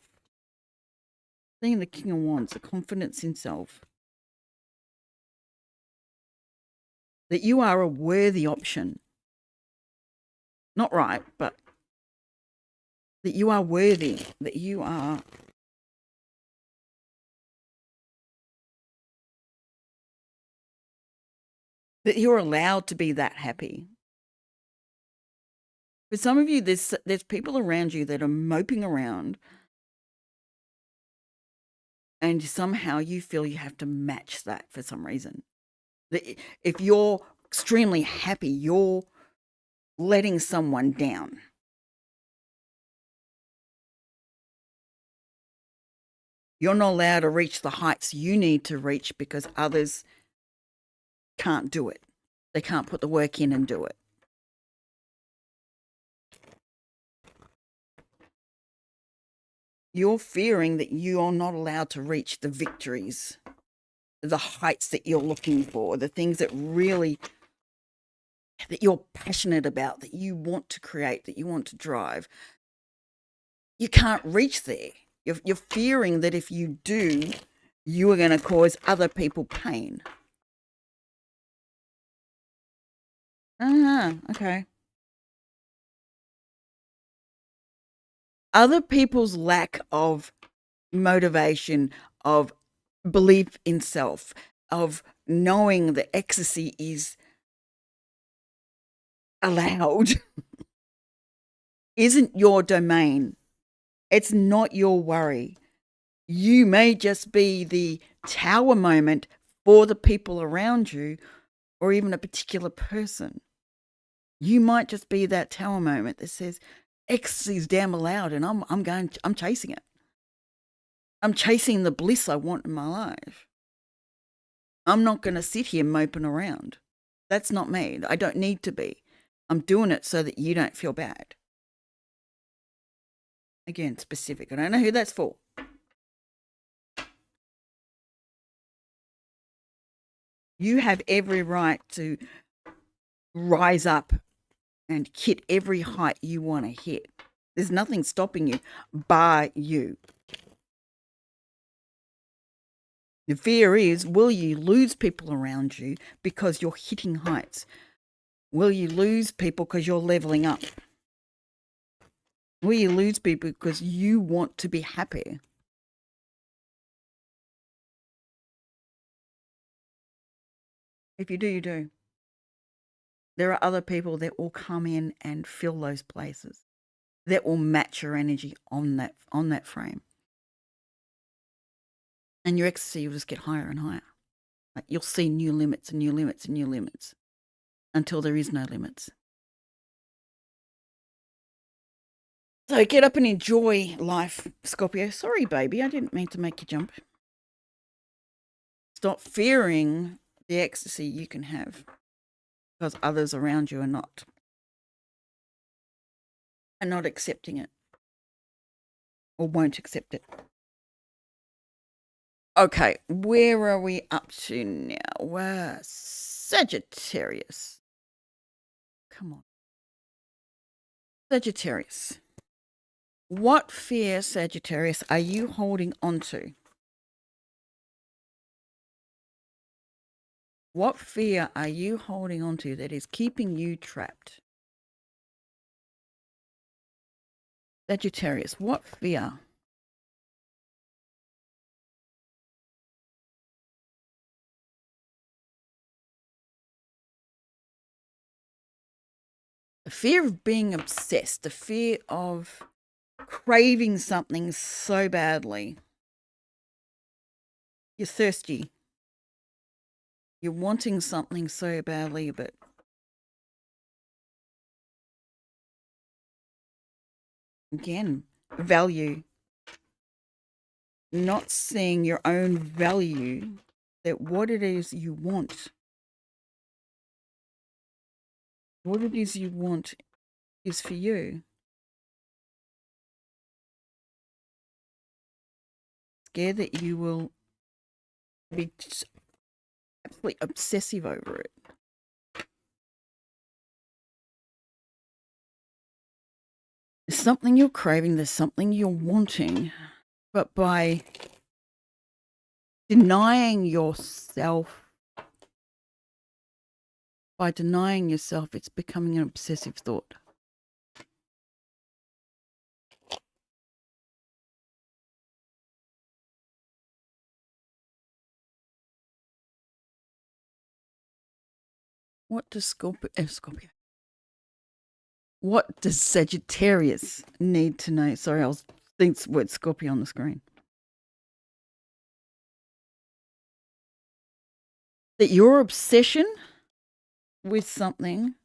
Seeing the King of Wands, the confidence in self. That you are a worthy option. Not right, but that you are worthy, that you're allowed to be that happy. For some of you, there's people around you that are moping around, and somehow you feel you have to match that for some reason. If you're extremely happy, you're letting someone down. You're not allowed to reach the heights you need to reach because others can't do it. They can't put the work in and do it. You're fearing that you are not allowed to reach the victories, the heights that you're looking for, the things that you're passionate about, that you want to create, that you want to drive. You can't reach there. You're fearing that if you do, you are going to cause other people pain. Okay. Other people's lack of motivation, of belief in self, of knowing that ecstasy is allowed isn't your domain. It's not your worry. You may just be the tower moment for the people around you or even a particular person. You might just be that tower moment that says, ecstasy's damn allowed and I'm chasing it. I'm chasing the bliss I want in my life. I'm not going to sit here moping around. That's not me. I don't need to be. I'm doing it so that you don't feel bad. Again, specific. I don't know who that's for. You have every right to rise up and hit every height you want to hit. There's nothing stopping you bar you. The fear is, will you lose people around you because you're hitting heights? Will you lose people because you're leveling up? Will you lose people because you want to be happy? If you do, you do. There are other people that will come in and fill those places that will match your energy on that frame. And your ecstasy will just get higher and higher. Like you'll see new limits and new limits and new limits until there is no limits. So get up and enjoy life, Scorpio. Sorry, baby, I didn't mean to make you jump. Stop fearing the ecstasy you can have because others around you are not accepting it or won't accept it. Okay, where are we up to now? Sagittarius. Come on. Sagittarius. What fear, Sagittarius, are you holding on to? What fear are you holding on to that is keeping you trapped? Sagittarius, what fear? The fear of being obsessed, the fear of craving something so badly. You're thirsty. You're wanting something so badly, but again, value. Not seeing your own value, that what it is you want, what it is you want is for you. Scared that you will be absolutely obsessive over it. There's something you're craving, there's something you're wanting, but by denying yourself, it's becoming an obsessive thought. What does Scorpio? What does Sagittarius need to know? Sorry, I was thinking the word Scorpio on the screen. That your obsession with something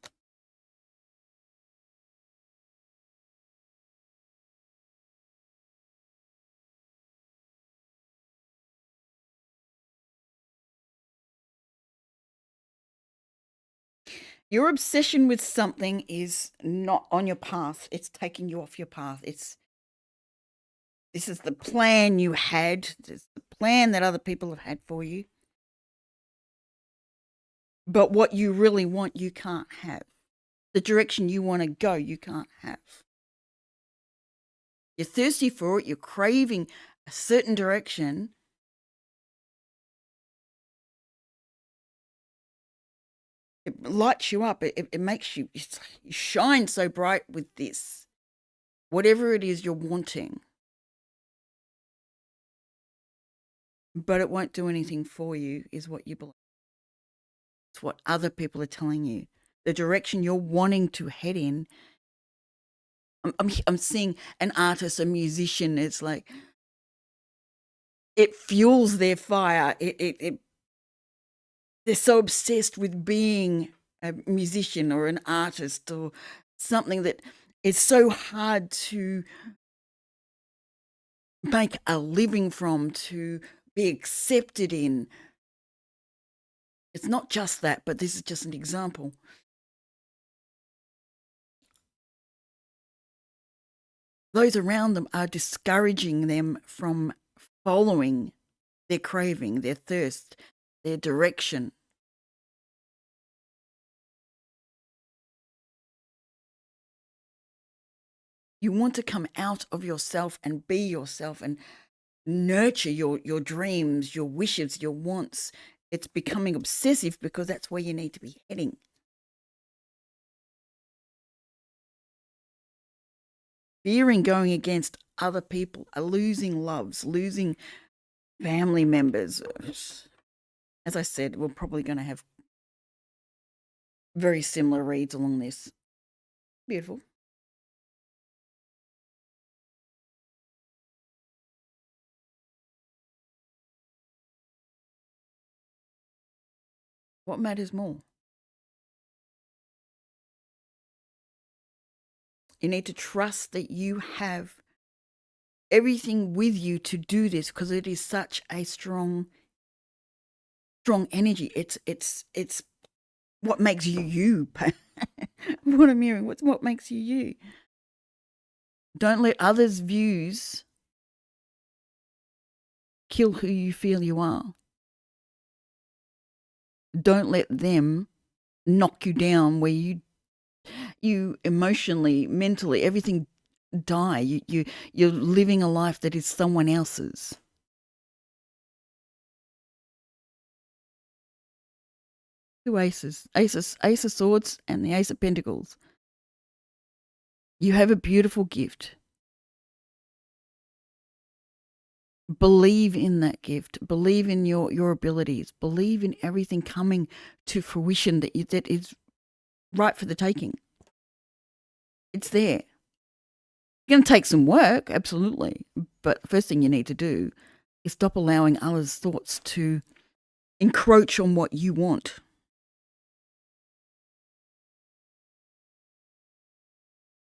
is not on your path. It's taking you off your path. This is the plan you had. This is the plan that other people have had for you. But what you really want, you can't have. The direction you want to go, you can't have. You're thirsty for it. You're craving a certain direction. It lights you up. It makes you shine so bright with this. Whatever it is you're wanting. But it won't do anything for you, is what you believe. It's what other people are telling you. The direction you're wanting to head in. I'm seeing an artist, a musician. It's like it fuels their fire. They're so obsessed with being a musician or an artist or something that is so hard to make a living from, to be accepted in. It's not just that, but this is just an example. Those around them are discouraging them from following their craving, their thirst, their direction. You want to come out of yourself and be yourself and nurture your dreams, your wishes, your wants. It's becoming obsessive because that's where you need to be heading. Fearing going against other people, losing loves, losing family members. As I said, we're probably going to have very similar reads along this. Beautiful. What matters more? You need to trust that you have everything with you to do this, because it is such a strong energy. It's what makes you you. What I'm hearing, what makes you you. Don't let others' views kill who you feel you are. Don't let them knock you down where you emotionally, mentally, everything die. You're living a life that is someone else's. Two aces. Ace of Swords and the Ace of Pentacles. You have a beautiful gift. Believe in that gift. Believe in your abilities. Believe in everything coming to fruition that is right for the taking. It's there. It's going to take some work, absolutely. But the first thing you need to do is stop allowing others' thoughts to encroach on what you want.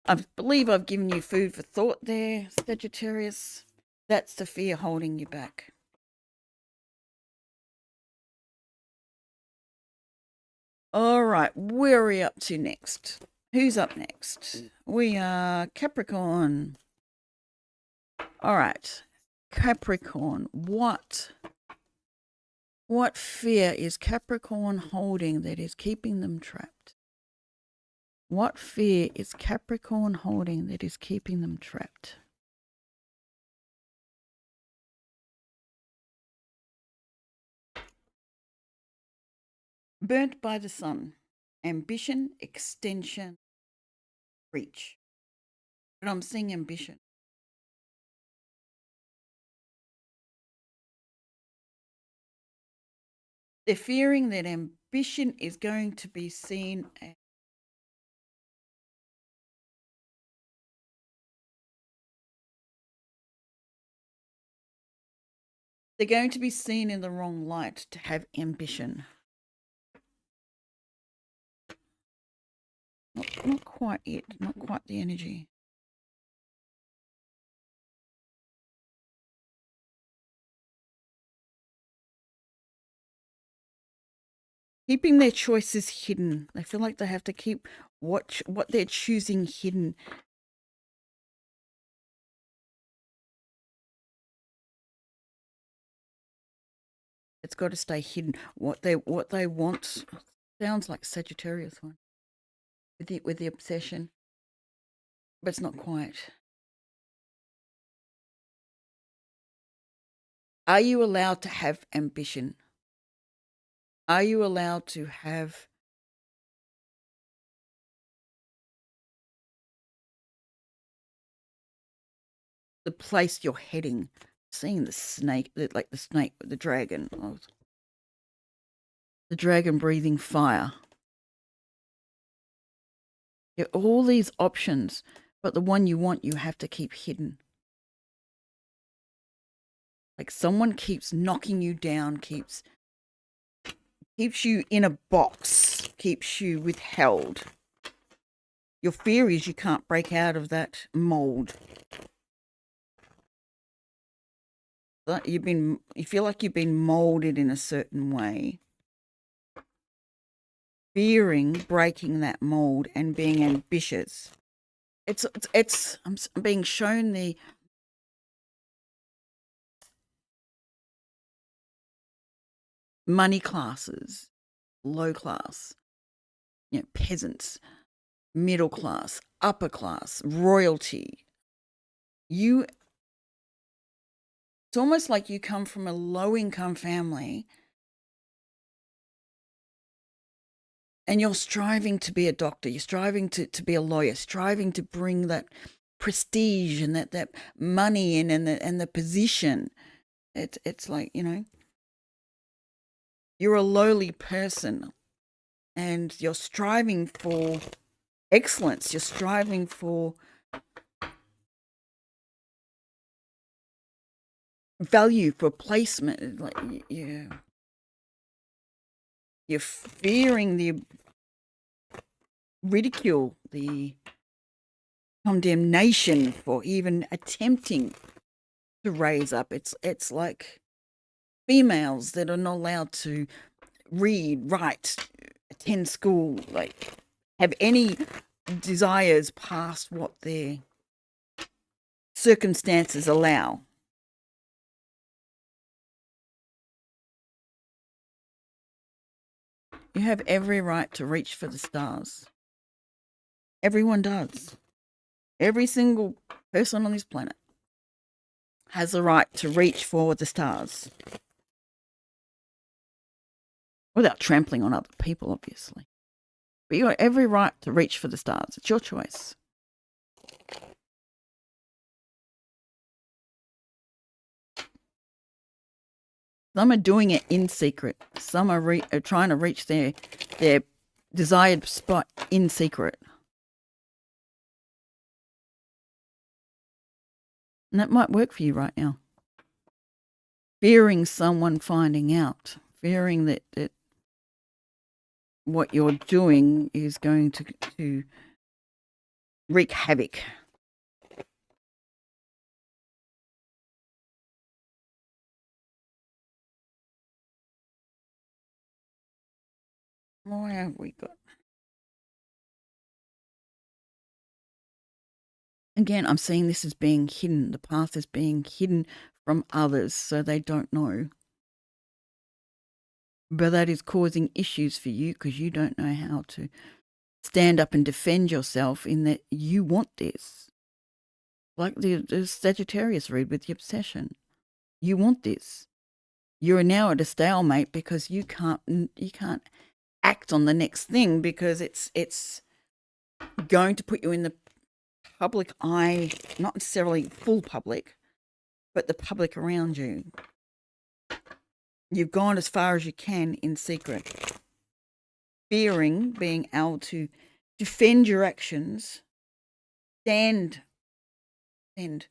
I believe I've given you food for thought there, Sagittarius. That's the fear holding you back. All right, where are we up to next? Who's up next? We are Capricorn. All right, Capricorn. What fear is Capricorn holding that is keeping them trapped? What fear is Capricorn holding that is keeping them trapped? Burnt by the sun. Ambition, extension, reach. But I'm seeing ambition. They're fearing that ambition is going to be seen as, they're going to be seen in the wrong light to have ambition. Not quite it, not quite the energy. Keeping their choices hidden. They feel like they have to keep what they're choosing hidden. It's got to stay hidden. What they want sounds like Sagittarius one with the obsession, but it's not quite. Are you allowed to have ambition? Are you allowed to have the place you're heading? Seeing the snake, like the snake, the dragon, the dragon breathing fire. You have all these options, but the one you want, you have to keep hidden. Like someone keeps knocking you down, keeps you in a box, keeps you withheld. Your fear is you can't break out of that mold. You feel like you've been molded in a certain way. Fearing breaking that mold and being ambitious. I'm being shown the money classes, low class, peasants, middle class, upper class, royalty. It's almost like you come from a low income family and you're striving to be a doctor, you're striving to be a lawyer, striving to bring that prestige and that money in and the position. It's like, you're a lowly person and you're striving for excellence, you're striving for value, for placement. Like you're fearing the ridicule, the condemnation for even attempting to raise up. It's like females that are not allowed to read, write, attend school, like have any desires past what their circumstances allow. You have every right to reach for the stars. Everyone does. Every single person on this planet has the right to reach for the stars. Without trampling on other people, obviously. But you have every right to reach for the stars. It's your choice. Some are doing it in secret. Some are trying to reach their desired spot in secret. And that might work for you right now. Fearing someone finding out. Fearing that what you're doing is going to wreak havoc. What have we got? Again, I'm seeing this as being hidden. The path is being hidden from others so they don't know. But that is causing issues for you because you don't know how to stand up and defend yourself in that you want this. Like the Sagittarius read with the obsession. You want this. You're now at a stalemate because you can't act on the next thing because it's going to put you in the public eye, not necessarily full public, but the public around you. You've gone as far as you can in secret. fearing being able to defend your actions, stand and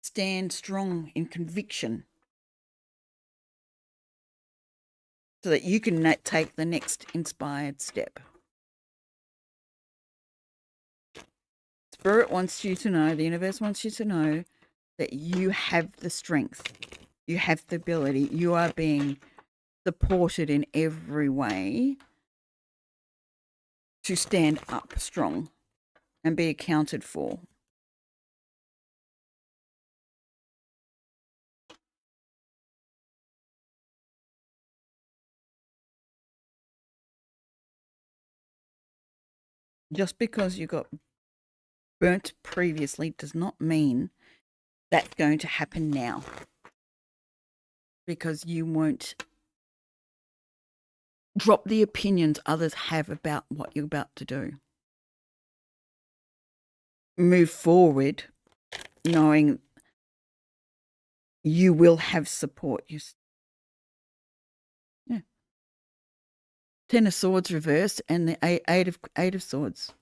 stand strong in conviction so that you can take the next inspired step. Spirit wants you to know, the universe wants you to know that you have the strength, you have the ability, you are being supported in every way to stand up strong and be accounted for. Just because you got burnt previously does not mean that's going to happen now, because you won't drop the opinions others have about what you're about to do. Move forward knowing you will have support. Yeah. 10 of Swords reversed and the eight of Swords.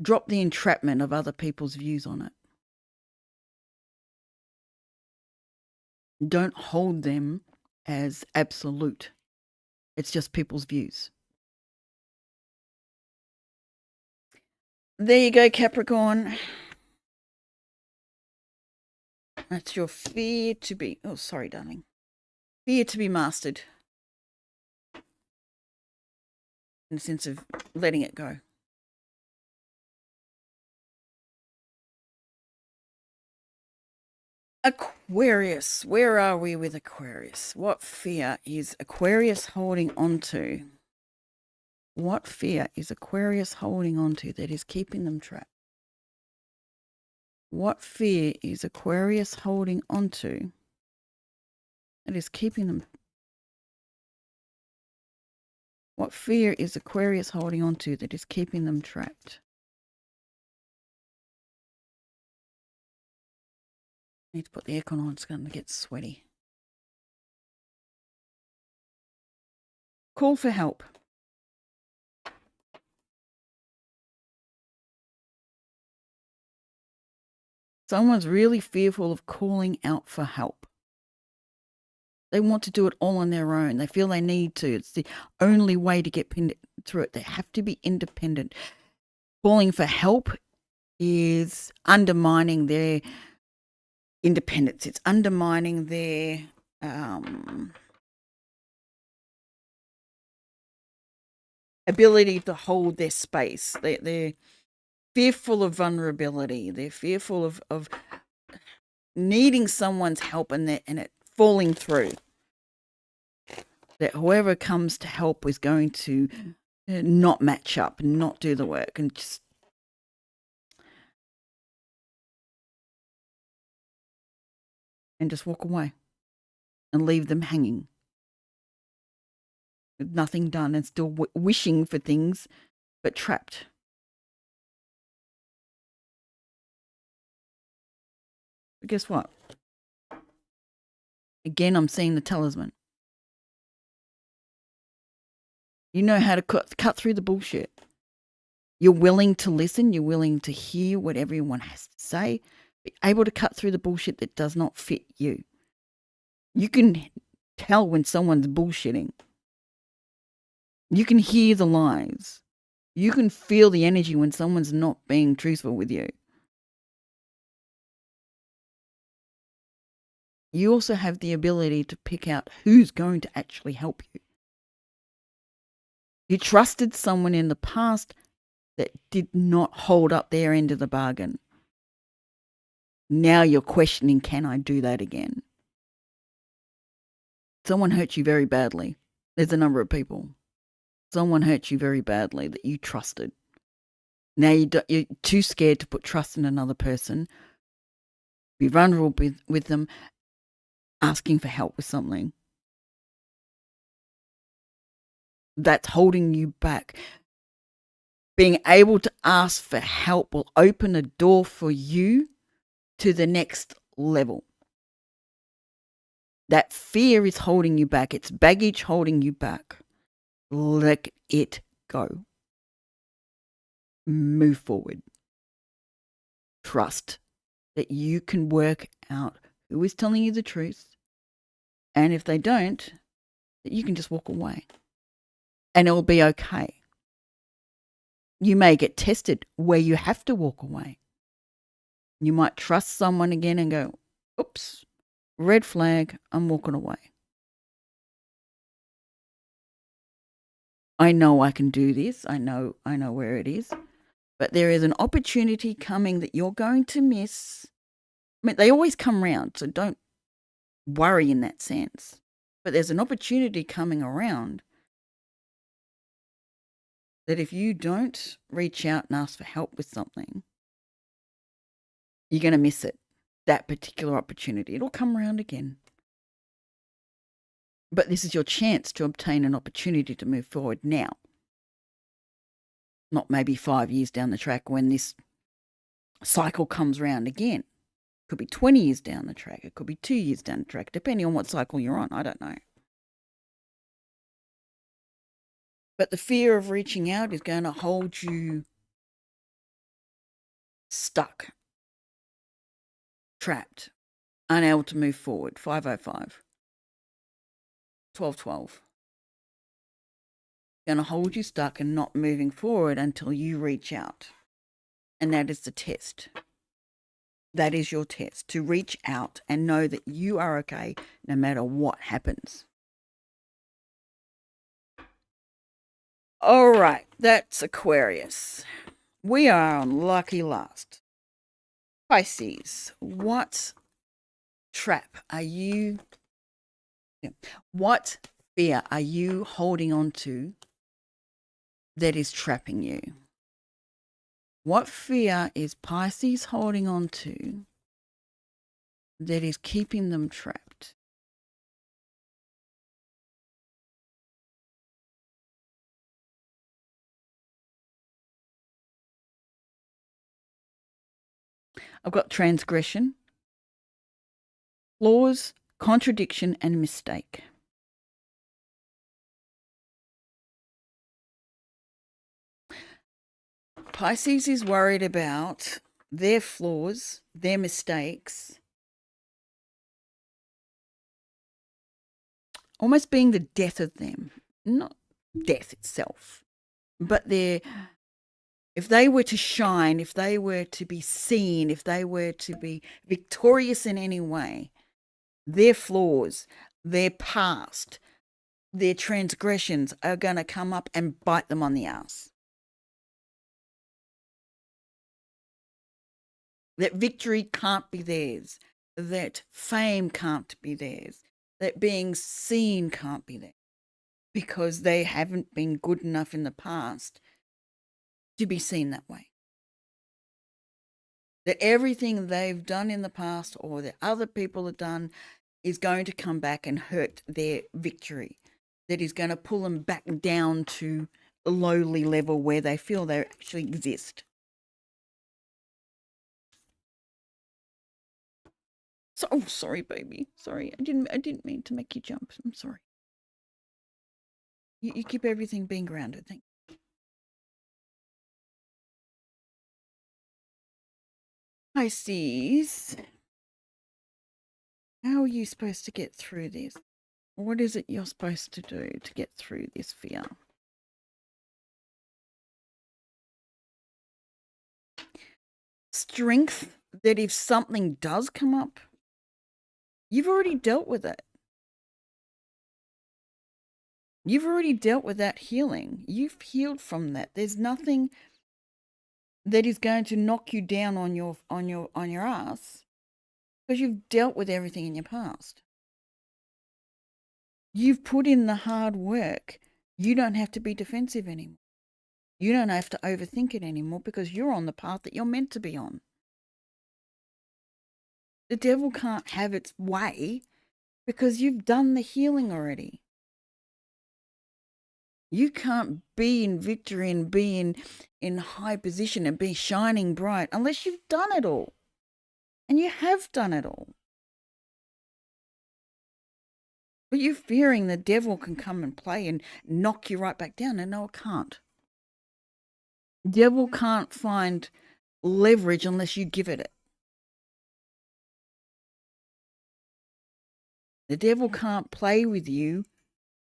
Drop the entrapment of other people's views on it. Don't hold them as absolute. It's just people's views. There you go, Capricorn. That's your fear to be, oh, sorry, darling. Fear to be mastered. In the sense of letting it go. Aquarius. Where are we with Aquarius? What fear is Aquarius holding on to? What fear is Aquarius holding on to that is keeping them trapped? What fear is Aquarius holding on to that is keeping them? What fear is Aquarius holding on to that is keeping them trapped? I need to put the aircon on, it's going to get sweaty. Call for help. Someone's really fearful of calling out for help. They want to do it all on their own. They feel they need to. It's the only way to get through it. They have to be independent. Calling for help is undermining their independence. It's undermining their ability to hold their space. They're fearful of vulnerability. They're fearful of needing someone's help and it falling through. That whoever comes to help is going to not match up, not do the work, and just walk away and leave them hanging with nothing done and still wishing for things, but trapped. But guess what? Again, I'm seeing the talisman. You know how to cut through the bullshit. You're willing to listen. You're willing to hear what everyone has to say. Be able to cut through the bullshit that does not fit you. You can tell when someone's bullshitting. You can hear the lies. You can feel the energy when someone's not being truthful with you. You also have the ability to pick out who's going to actually help you. You trusted someone in the past that did not hold up their end of the bargain. Now you're questioning, can I do that again? Someone hurt you very badly. There's a number of people. Someone hurt you very badly that you trusted. Now you're too scared to put trust in another person, be vulnerable with them, asking for help with something. That's holding you back. Being able to ask for help will open a door for you to the next level. That fear is holding you back. It's baggage holding you back. Let it go. Move forward. Trust that you can work out who is telling you the truth. And if they don't, that you can just walk away. And it'll be okay. You may get tested where you have to walk away. You might trust someone again and go, oops, red flag, I'm walking away. I know I can do this. I know where it is. But there is an opportunity coming that you're going to miss. I mean, they always come round, so don't worry in that sense. But there's an opportunity coming around that if you don't reach out and ask for help with something, you're going to miss it, that particular opportunity. It'll come around again. But this is your chance to obtain an opportunity to move forward now. Not maybe 5 years down the track when this cycle comes round again. It could be 20 years down the track. It could be 2 years down the track, depending on what cycle you're on. I don't know. But the fear of reaching out is going to hold you stuck, trapped, unable to move forward. 505, 1212. Going to hold you stuck and not moving forward until you reach out. And that is the test. That is your test, to reach out and know that you are okay no matter what happens. All right, that's Aquarius. We are on lucky last. Pisces, what trap are you, what fear are you holding on to that is trapping you? What fear is Pisces holding on to that is keeping them trapped? I've got transgression, flaws, contradiction, and mistake. Pisces is worried about their flaws, their mistakes, almost being the death of them. Not death itself, but if they were to shine, if they were to be seen, if they were to be victorious in any way, their flaws, their past, their transgressions are going to come up and bite them on the ass. That victory can't be theirs, that fame can't be theirs, that being seen can't be theirs, because they haven't been good enough in the past to be seen that way. That everything they've done in the past or that other people have done is going to come back and hurt their victory, that is going to pull them back down to a lowly level where they feel they actually exist. So, oh, sorry, baby. Sorry, I didn't mean to make you jump. I'm sorry. You keep everything being grounded. Thank you. Pisces, how are you supposed to get through this? What is it you're supposed to do to get through this fear? Strength, that if something does come up, you've already dealt with it. You've already dealt with that healing. You've healed from that. There's nothing that is going to knock you down on your ass because you've dealt with everything in your past. You've put in the hard work. You don't have to be defensive anymore. You don't have to overthink it anymore because you're on the path that you're meant to be on. The devil can't have its way because you've done the healing already. You can't be in victory and be in high position and be shining bright unless you've done it all. And you have done it all. But you're fearing the devil can come and play and knock you right back down. And no, it can't. Devil can't find leverage unless you give it. The devil can't play with you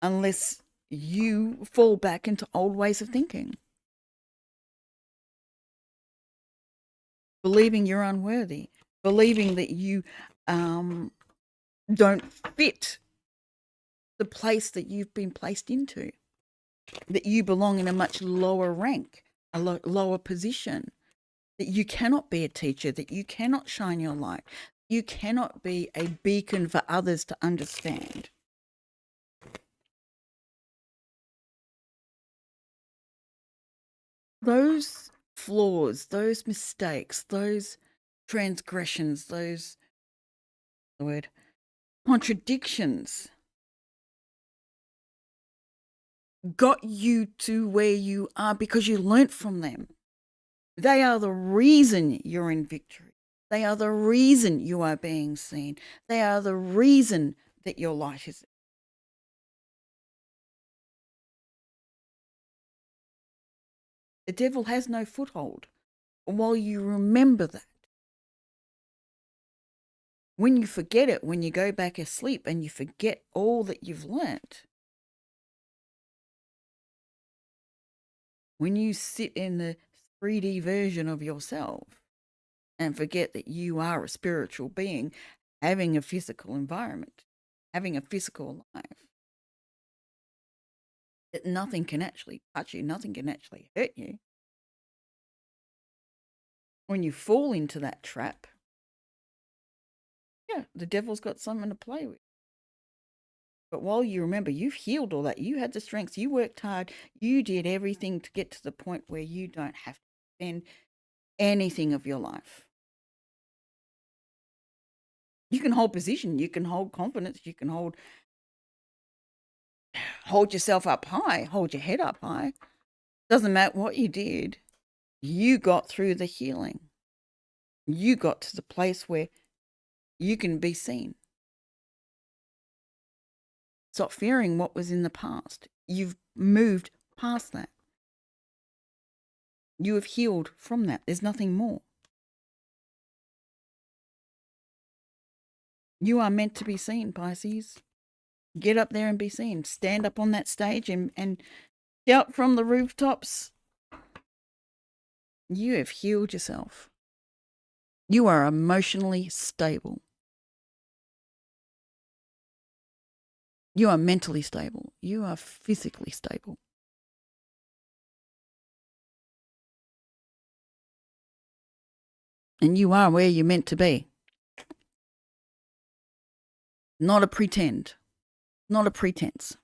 unless you fall back into old ways of thinking, believing you're unworthy, believing that you don't fit the place that you've been placed into, that you belong in a much lower rank, a lower position, that you cannot be a teacher, that you cannot shine your light, you cannot be a beacon for others to understand. Those flaws, those mistakes, those transgressions, those contradictions got you to where you are because you learnt from them. They are the reason you're in victory. They are the reason you are being seen. They are the reason that your light is. The devil has no foothold. While you remember that, when you forget it, when you go back asleep and you forget all that you've learnt, when you sit in the 3D version of yourself and forget that you are a spiritual being having a physical environment, having a physical life, that nothing can actually touch you, nothing can actually hurt you. When you fall into that trap, yeah, the devil's got something to play with. But while you remember, you've healed all that. You had the strength. You worked hard. You did everything to get to the point where you don't have to spend anything of your life. You can hold position. You can hold confidence. You can hold yourself up high. Hold your head up high. Doesn't matter what you did. You got through the healing. You got to the place where you can be seen. Stop fearing what was in the past. You've moved past that. You have healed from that. There's nothing more. You are meant to be seen, Pisces. Get up there and be seen. Stand up on that stage and shout from the rooftops. You have healed yourself. You are emotionally stable. You are mentally stable. You are physically stable. And you are where you're meant to be. Not a pretend. Not a pretense.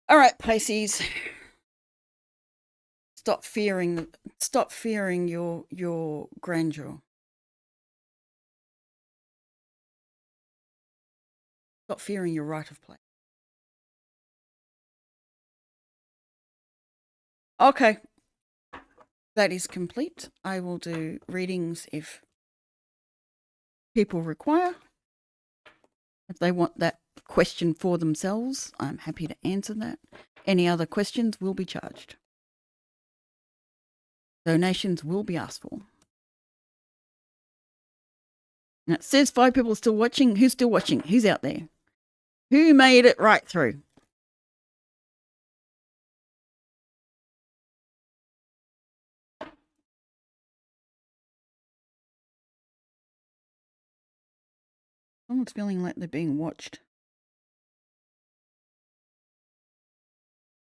All right, Pisces. Stop fearing your grandeur. Stop fearing your right of place. Okay. That is complete. I will do readings if people require. If they want that question for themselves, I'm happy to answer that. Any other questions will be charged. Donations will be asked for. Now it says 5 people are still watching. Who's still watching? Who's out there? Who made it right through? Someone's feeling like they're being watched.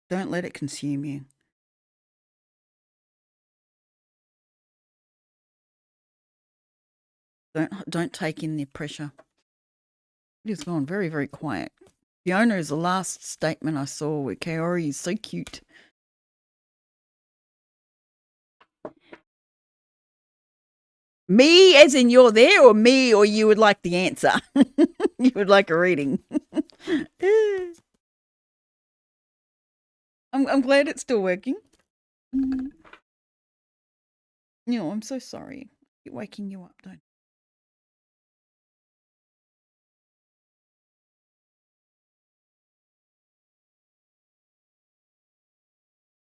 Don't let it consume you. Don't take in the pressure. It has gone very, very quiet. Fiona is the last statement I saw where Kaori is so cute. Me as in you're there, or me or you would like the answer? You would like a reading. I'm glad it's still working. No, I'm so sorry. Keep waking you up, don't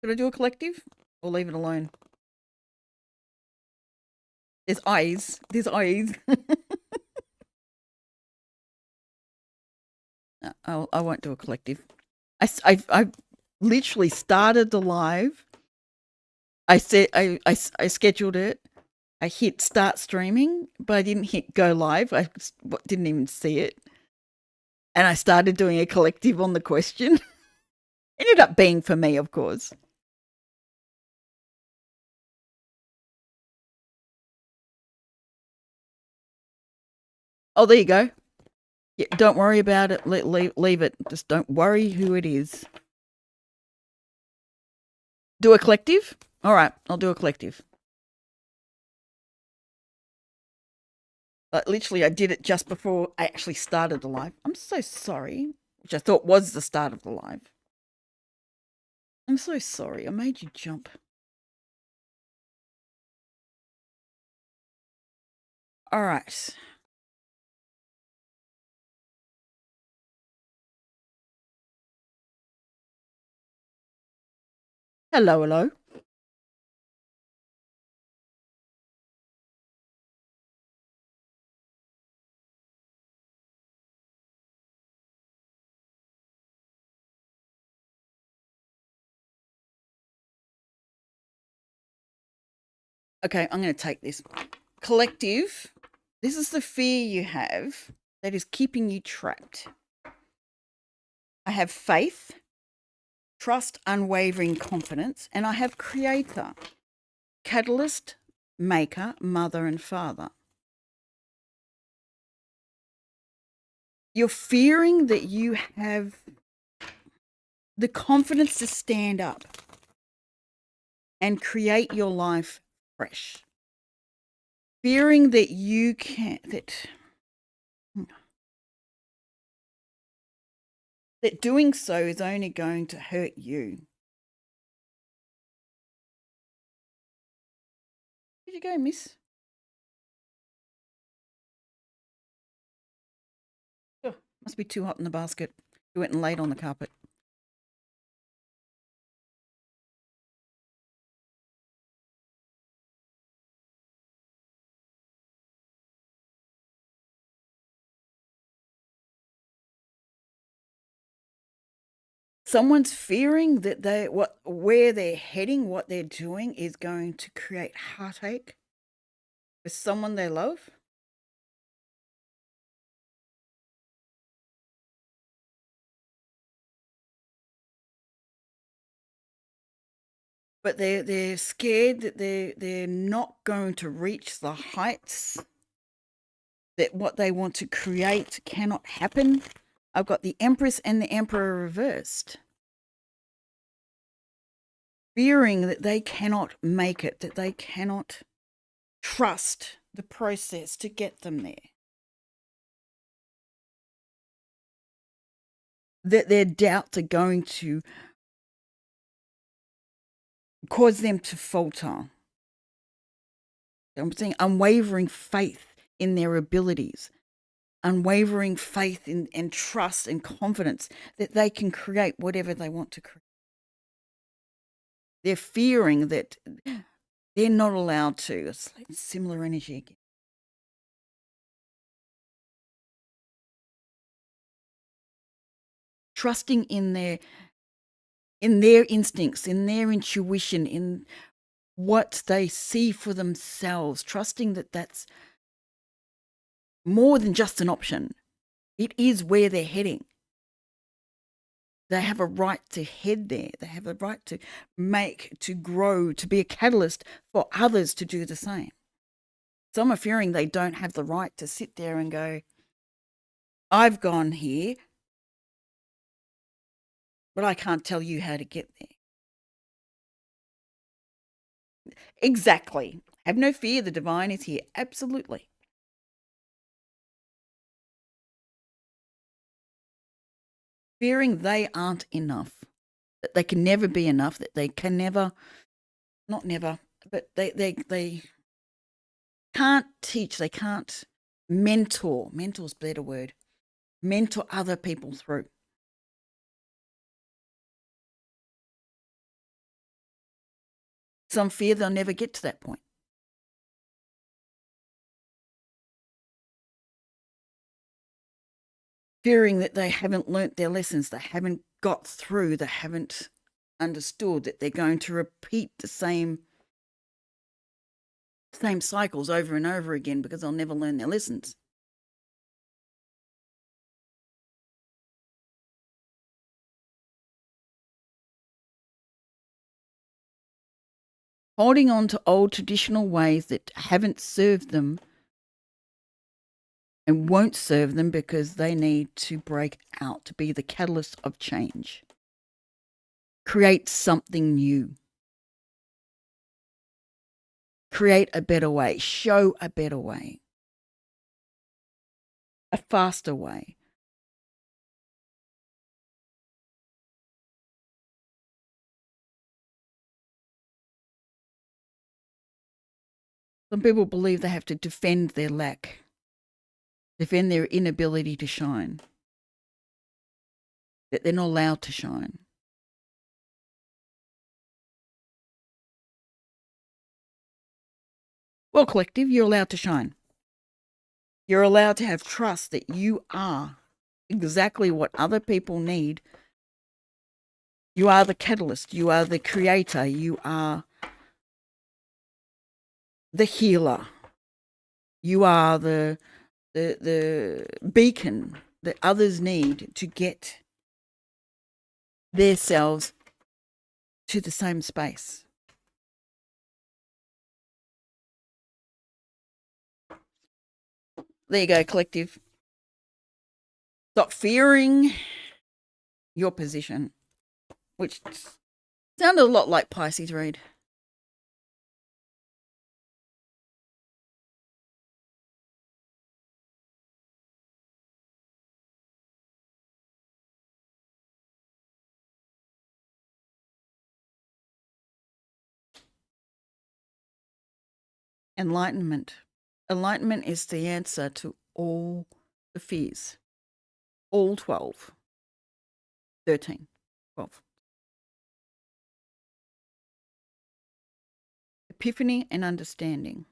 Should I do a collective or leave it alone? There's eyes. There's eyes. I won't do a collective. I literally started the live. I said I scheduled it. I hit start streaming, but I didn't hit go live. I didn't even see it. And I started doing a collective on the question. Ended up being for me, of course. Oh, there you go. Yeah, don't worry about it. Leave it. Just don't worry who it is. Do a collective? All right, I'll do a collective. Literally, I did it just before I actually started the live. I'm so sorry, which I thought was the start of the live. I'm so sorry. I made you jump. All right. Hello, hello. Okay, I'm going to take this. Collective. This is the fear you have that is keeping you trapped. I have faith, trust, unwavering confidence, and I have creator, catalyst, maker, mother, and father. You're fearing that you have the confidence to stand up and create your life fresh. Fearing that you can't, that doing so is only going to hurt you. Where'd you go, miss? Oh, must be too hot in the basket. You went and laid on the carpet. Someone's fearing that where they're heading, what they're doing is going to create heartache for someone they love. But they're scared that they're not going to reach the heights that what they want to create cannot happen. I've got the Empress and the Emperor reversed. Fearing that they cannot make it, that they cannot trust the process to get them there. That their doubts are going to cause them to falter. I'm saying unwavering faith in their abilities, unwavering faith in and trust and confidence that they can create whatever they want to create. They're fearing that they're not allowed to. It's like similar energy again. Trusting in their instincts, in their intuition, in what they see for themselves, trusting that that's more than just an option. It is where they're heading. They have a right to head there. They have a right to make, to grow, to be a catalyst for others to do the same. Some are fearing they don't have the right to sit there and go, I've gone here, but I can't tell you how to get there. Exactly. Have no fear, the divine is here. Absolutely. Fearing they aren't enough, that they can never be enough, that they can never, not never, but they can't teach, they can't mentor's a better word, mentor other people through. Some fear they'll never get to that point. Fearing that they haven't learnt their lessons, they haven't got through, they haven't understood, that they're going to repeat the same cycles over and over again because they'll never learn their lessons. Holding on to old traditional ways that haven't served them and won't serve them because they need to break out to be the catalyst of change. Create something new. Create a better way. Show a better way. A faster way. Some people believe they have to defend their lack, defend their inability to shine, that they're not allowed to shine. Well, collective, you're allowed to shine. You're allowed to have trust that you are exactly what other people need. You are the catalyst. You are the creator. You are the healer. You are the beacon that others need to get themselves to the same space. There you go, collective. Stop fearing your position, which sounded a lot like Pisces read. Enlightenment. Enlightenment is the answer to all the fears. All 12. 13. 12. Epiphany and understanding,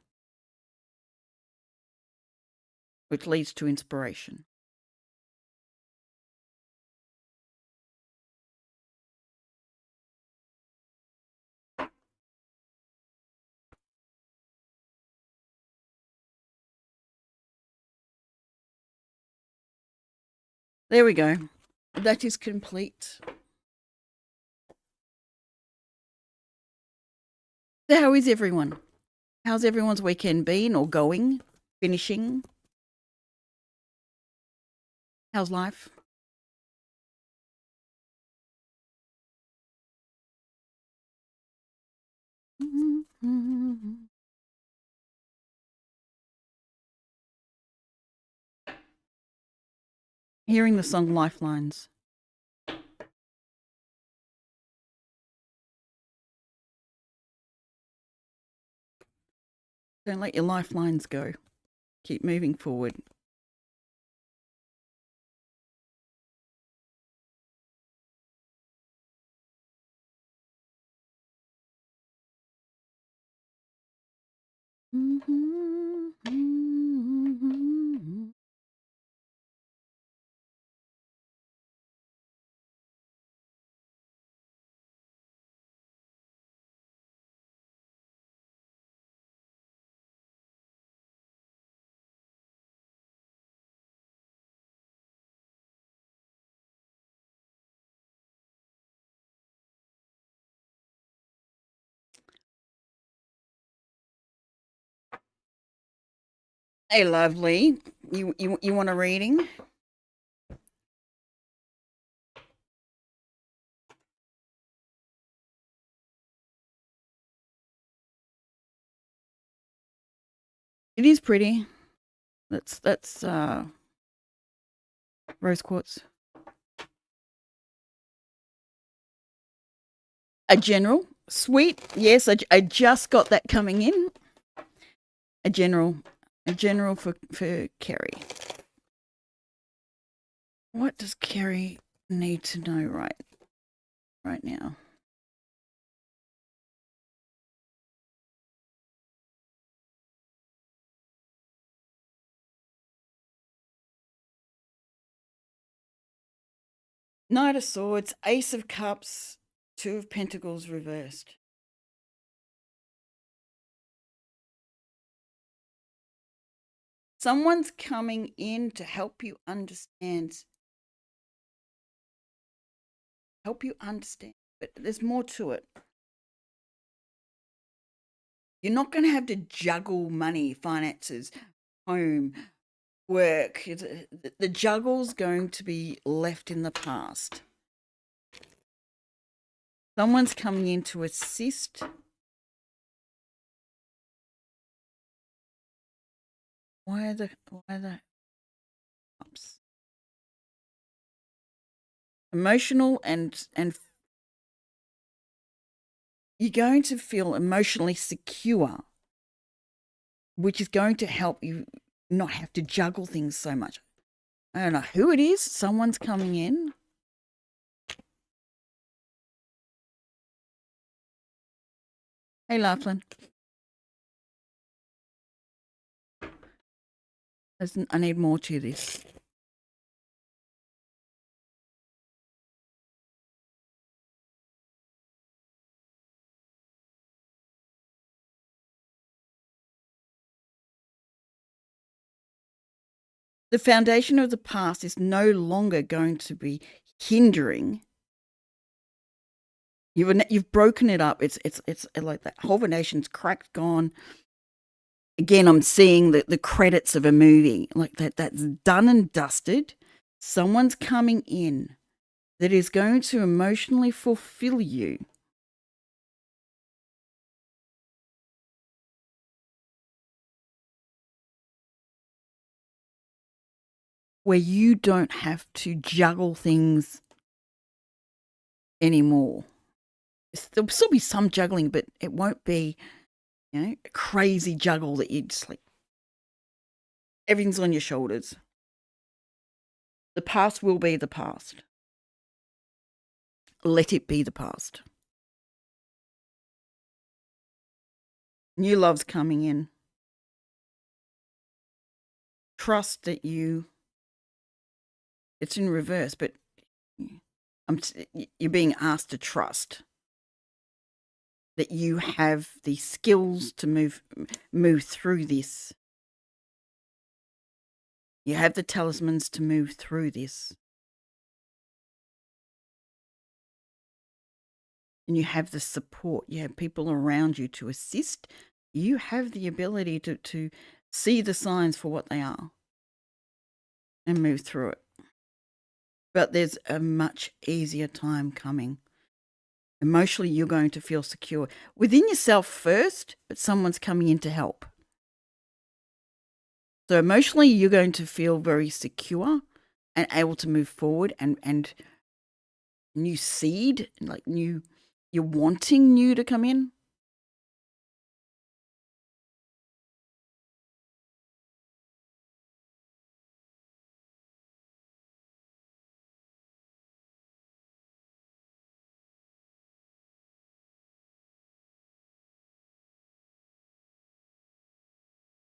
which leads to inspiration. There we go. That is complete. So how is everyone? How's everyone's weekend been or going? Finishing? How's life? Hearing the song Lifelines. Don't let your lifelines go. Keep moving forward. Hey, lovely. You want a reading? It is pretty. That's rose quartz. A general. Sweet. Yes, I just got that coming in. A general for Kerry. What does Kerry need to know right now? Knight of Swords, Ace of Cups, Two of Pentacles reversed. Someone's coming in to help you understand. But there's more to it. You're not going to have to juggle money, finances, home, work. The juggle's going to be left in the past. Someone's coming in to assist. Why are the ups? Emotional and you're going to feel emotionally secure, which is going to help you not have to juggle things so much. I don't know who it is. Someone's coming in. Hey, Laughlin. I need more to this. The foundation of the past is no longer going to be hindering. You've broken it up. It's like that whole foundation's cracked, gone. Again, I'm seeing the credits of a movie like that. That's done and dusted. Someone's coming in that is going to emotionally fulfill you. Where you don't have to juggle things anymore. There'll still be some juggling, but it won't be, a crazy juggle that you just like, everything's on your shoulders. The past will be the past. Let it be the past. New love's coming in. Trust that it's in reverse, but you're being asked to trust that you have the skills to move through this. You have the talismans to move through this. And you have the support. You have people around you to assist. You have the ability to see the signs for what they are and move through it. But there's a much easier time coming. Emotionally, you're going to feel secure within yourself first, but someone's coming in to help. So emotionally, you're going to feel very secure and able to move forward and new seed, like you're wanting new to come in.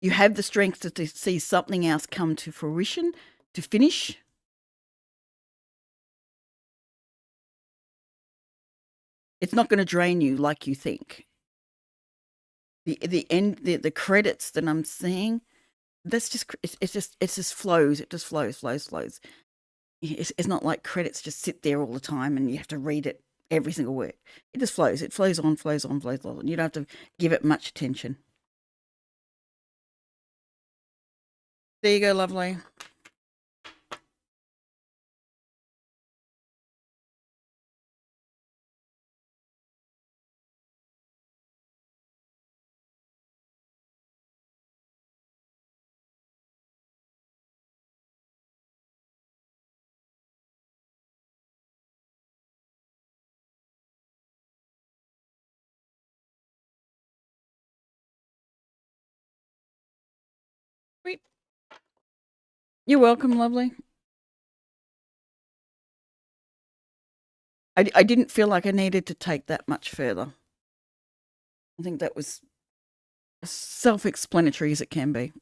You have the strength to see something else come to fruition, to finish. It's not going to drain you like you think. The credits that I'm seeing, that's just it just flows. It just flows. It's not like credits just sit there all the time and you have to read it every single word. It just flows. It flows on. You don't have to give it much attention. There you go, lovely. Sweet. You're welcome, lovely. I didn't feel like I needed to take that much further. I think that was as self-explanatory as it can be.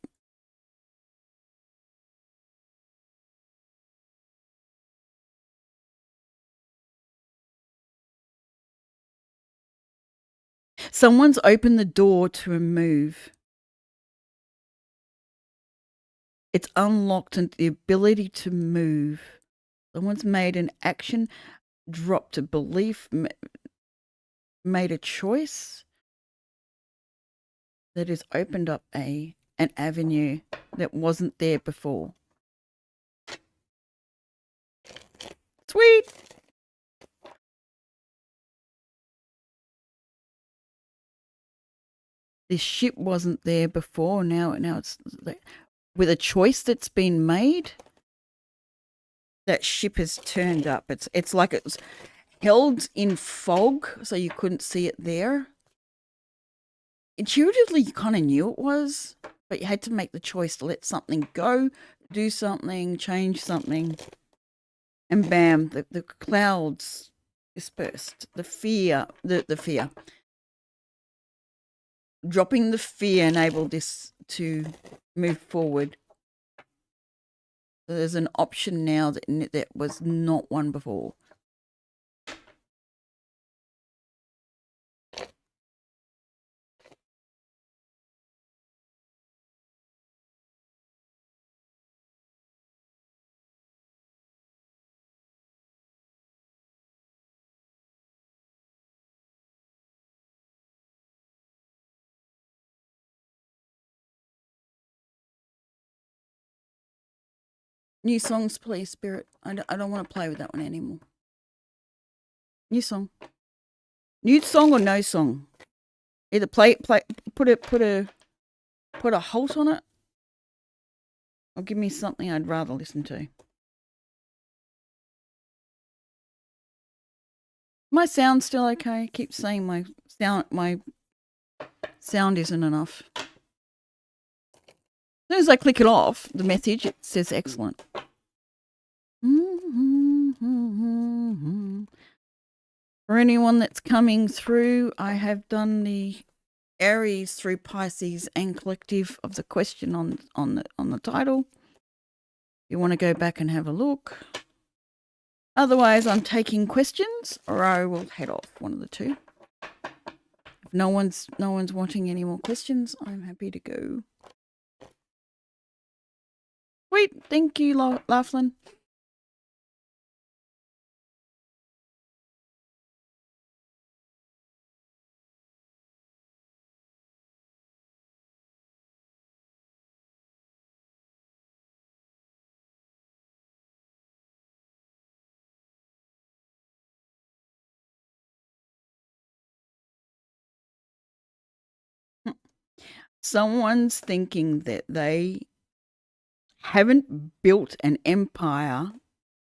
Someone's opened the door to a move. It's unlocked and the ability to move. Someone's made an action, dropped a belief, made a choice that has opened up an avenue that wasn't there before. Sweet. This ship wasn't there before. Now it's with a choice that's been made. That ship has turned up. It's like it was held in fog, so you couldn't see it there. Intuitively, you kind of knew it was, but you had to make the choice to let something go, do something, change something, and bam, the clouds dispersed. The fear. Dropping the fear enabled this to move forward. So there's an option now that was not one before. New songs, please, Spirit. I don't want to play with that one anymore. New song. New song or no song. Either play, put a halt on it, or give me something I'd rather listen to. My sound's still okay. Keep saying my sound isn't enough. As soon as I click it off, the message, it says excellent. For anyone that's coming through, I have done the Aries through Pisces and collective of the question on the title. You want to go back and have a look. Otherwise, I'm taking questions, or I will head off. One of the two. If no one's wanting any more questions, I'm happy to go. Sweet, thank you, Laughlin. Someone's thinking that they haven't built an empire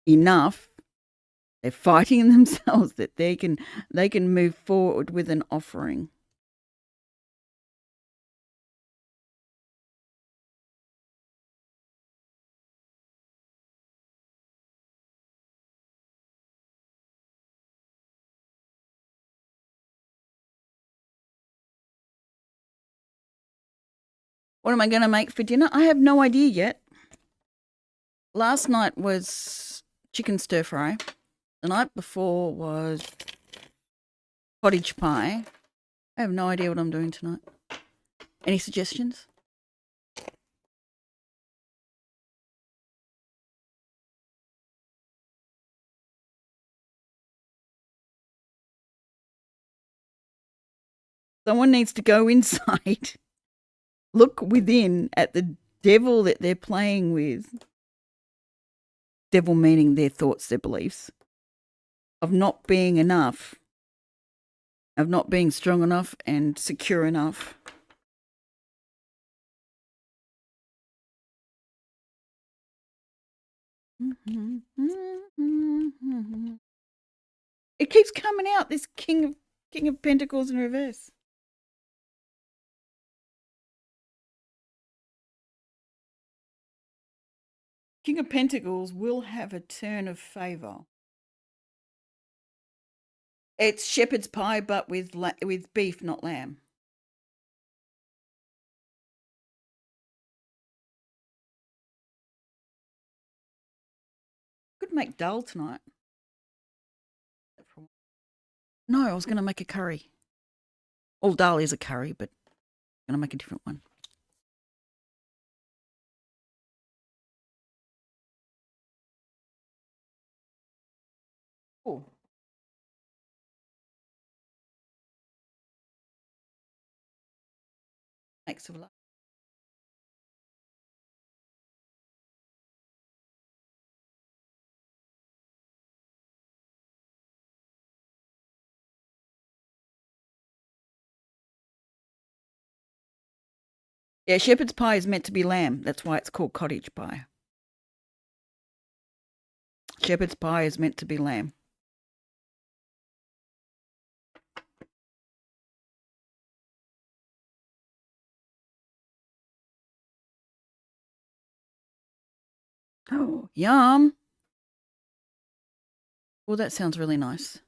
enough. They're fighting themselves that they can move forward with an offering. What am I going to make for dinner? I have no idea yet. Last night was chicken stir fry. The night before was cottage pie. I have no idea what I'm doing tonight. Any suggestions? Someone needs to go inside, look within at the devil that they're playing with. Devil meaning their thoughts, their beliefs, of not being enough, of not being strong enough and secure enough. It keeps coming out, this King of Pentacles in reverse. King of Pentacles will have a turn of favour. It's shepherd's pie, but with beef, not lamb. Could make dal tonight. No, I was going to make a curry. All dal is a curry, but I'm going to make a different one. Oh. Thanks a lot. Yeah, shepherd's pie is meant to be lamb. That's why it's called cottage pie. Shepherd's pie is meant to be lamb. Oh, yum. Well, that sounds really nice.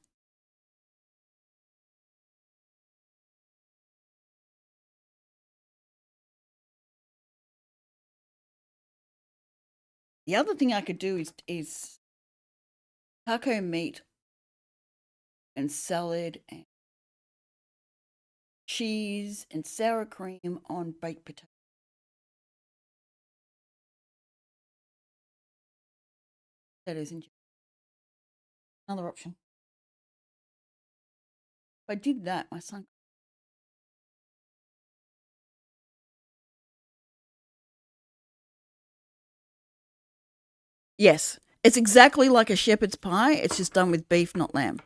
The other thing I could do is taco meat and salad and cheese and sour cream on baked potato. That is another option. If I did that, my son. Yes, it's exactly like a shepherd's pie. It's just done with beef, not lamb.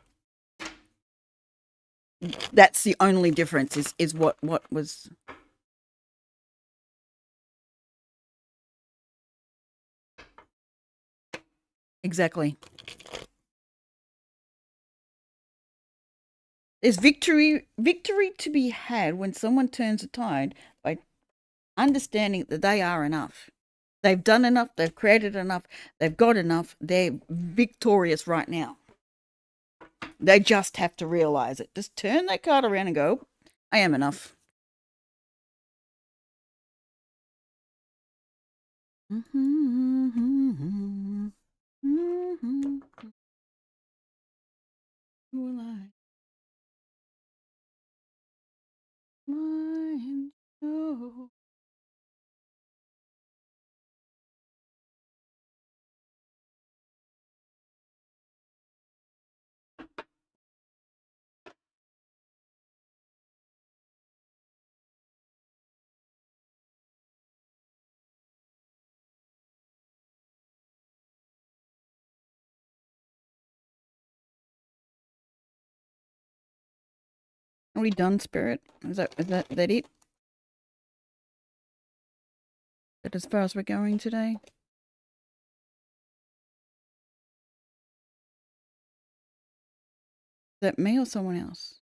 That's the only difference. Is what was exactly. There's victory to be had when someone turns a tide by understanding that they are enough. They've done enough, they've created enough, they've got enough, they're victorious right now. They just have to realize it. Just turn that card around and go, I am enough. Will I mind you? Are we done, Spirit? Is that it? Is that as far as we're going today? Is that me or someone else?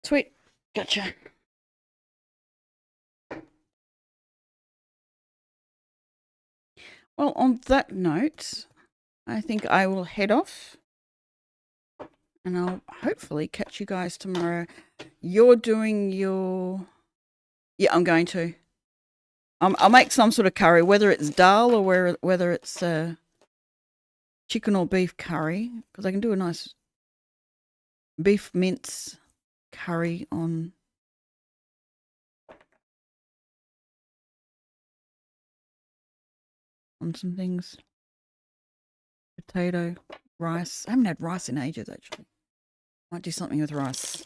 Sweet. Gotcha. Well, on that note, I think I will head off and I'll hopefully catch you guys tomorrow. You're doing your. Yeah, I'm going to. I'll make some sort of curry, whether it's dal or whether it's chicken or beef curry, because I can do a nice beef mince curry on some things. Potato, rice. I haven't had rice in ages, actually. Might do something with rice.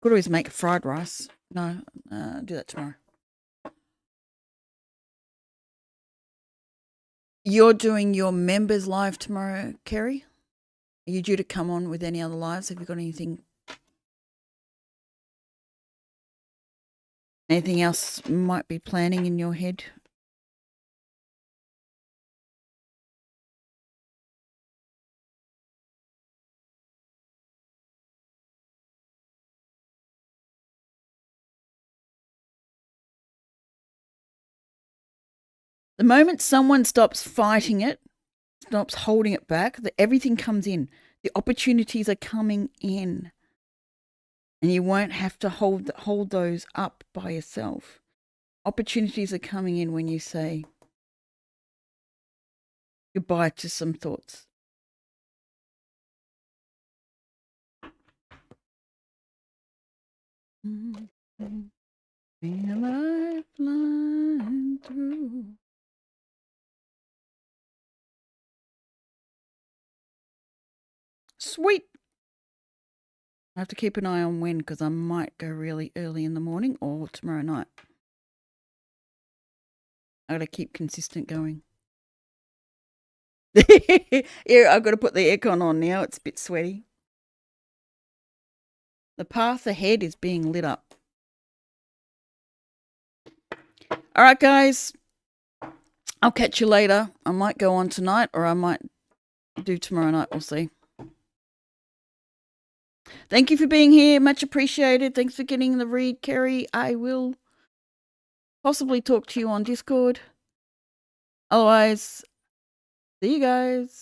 Could always make fried rice. No, do that tomorrow. You're doing your members live tomorrow, Kerry? Are you due to come on with any other lives? Have you got anything else might be planning in your head? The moment someone stops fighting it, stops holding it back, everything comes in. The opportunities are coming in. And you won't have to hold those up by yourself. Opportunities are coming in when you say goodbye to some thoughts. Feel like flying through. Sweet. I have to keep an eye on when, because I might go really early in the morning or tomorrow night. I got to keep consistent going. Yeah, I've got to put the aircon on now. It's a bit sweaty. The path ahead is being lit up. All right, guys. I'll catch you later. I might go on tonight or I might do tomorrow night. We'll see. Thank you for being here. Much appreciated. Thanks for getting the read, Kerry. I will possibly talk to you on Discord. Otherwise, see you guys.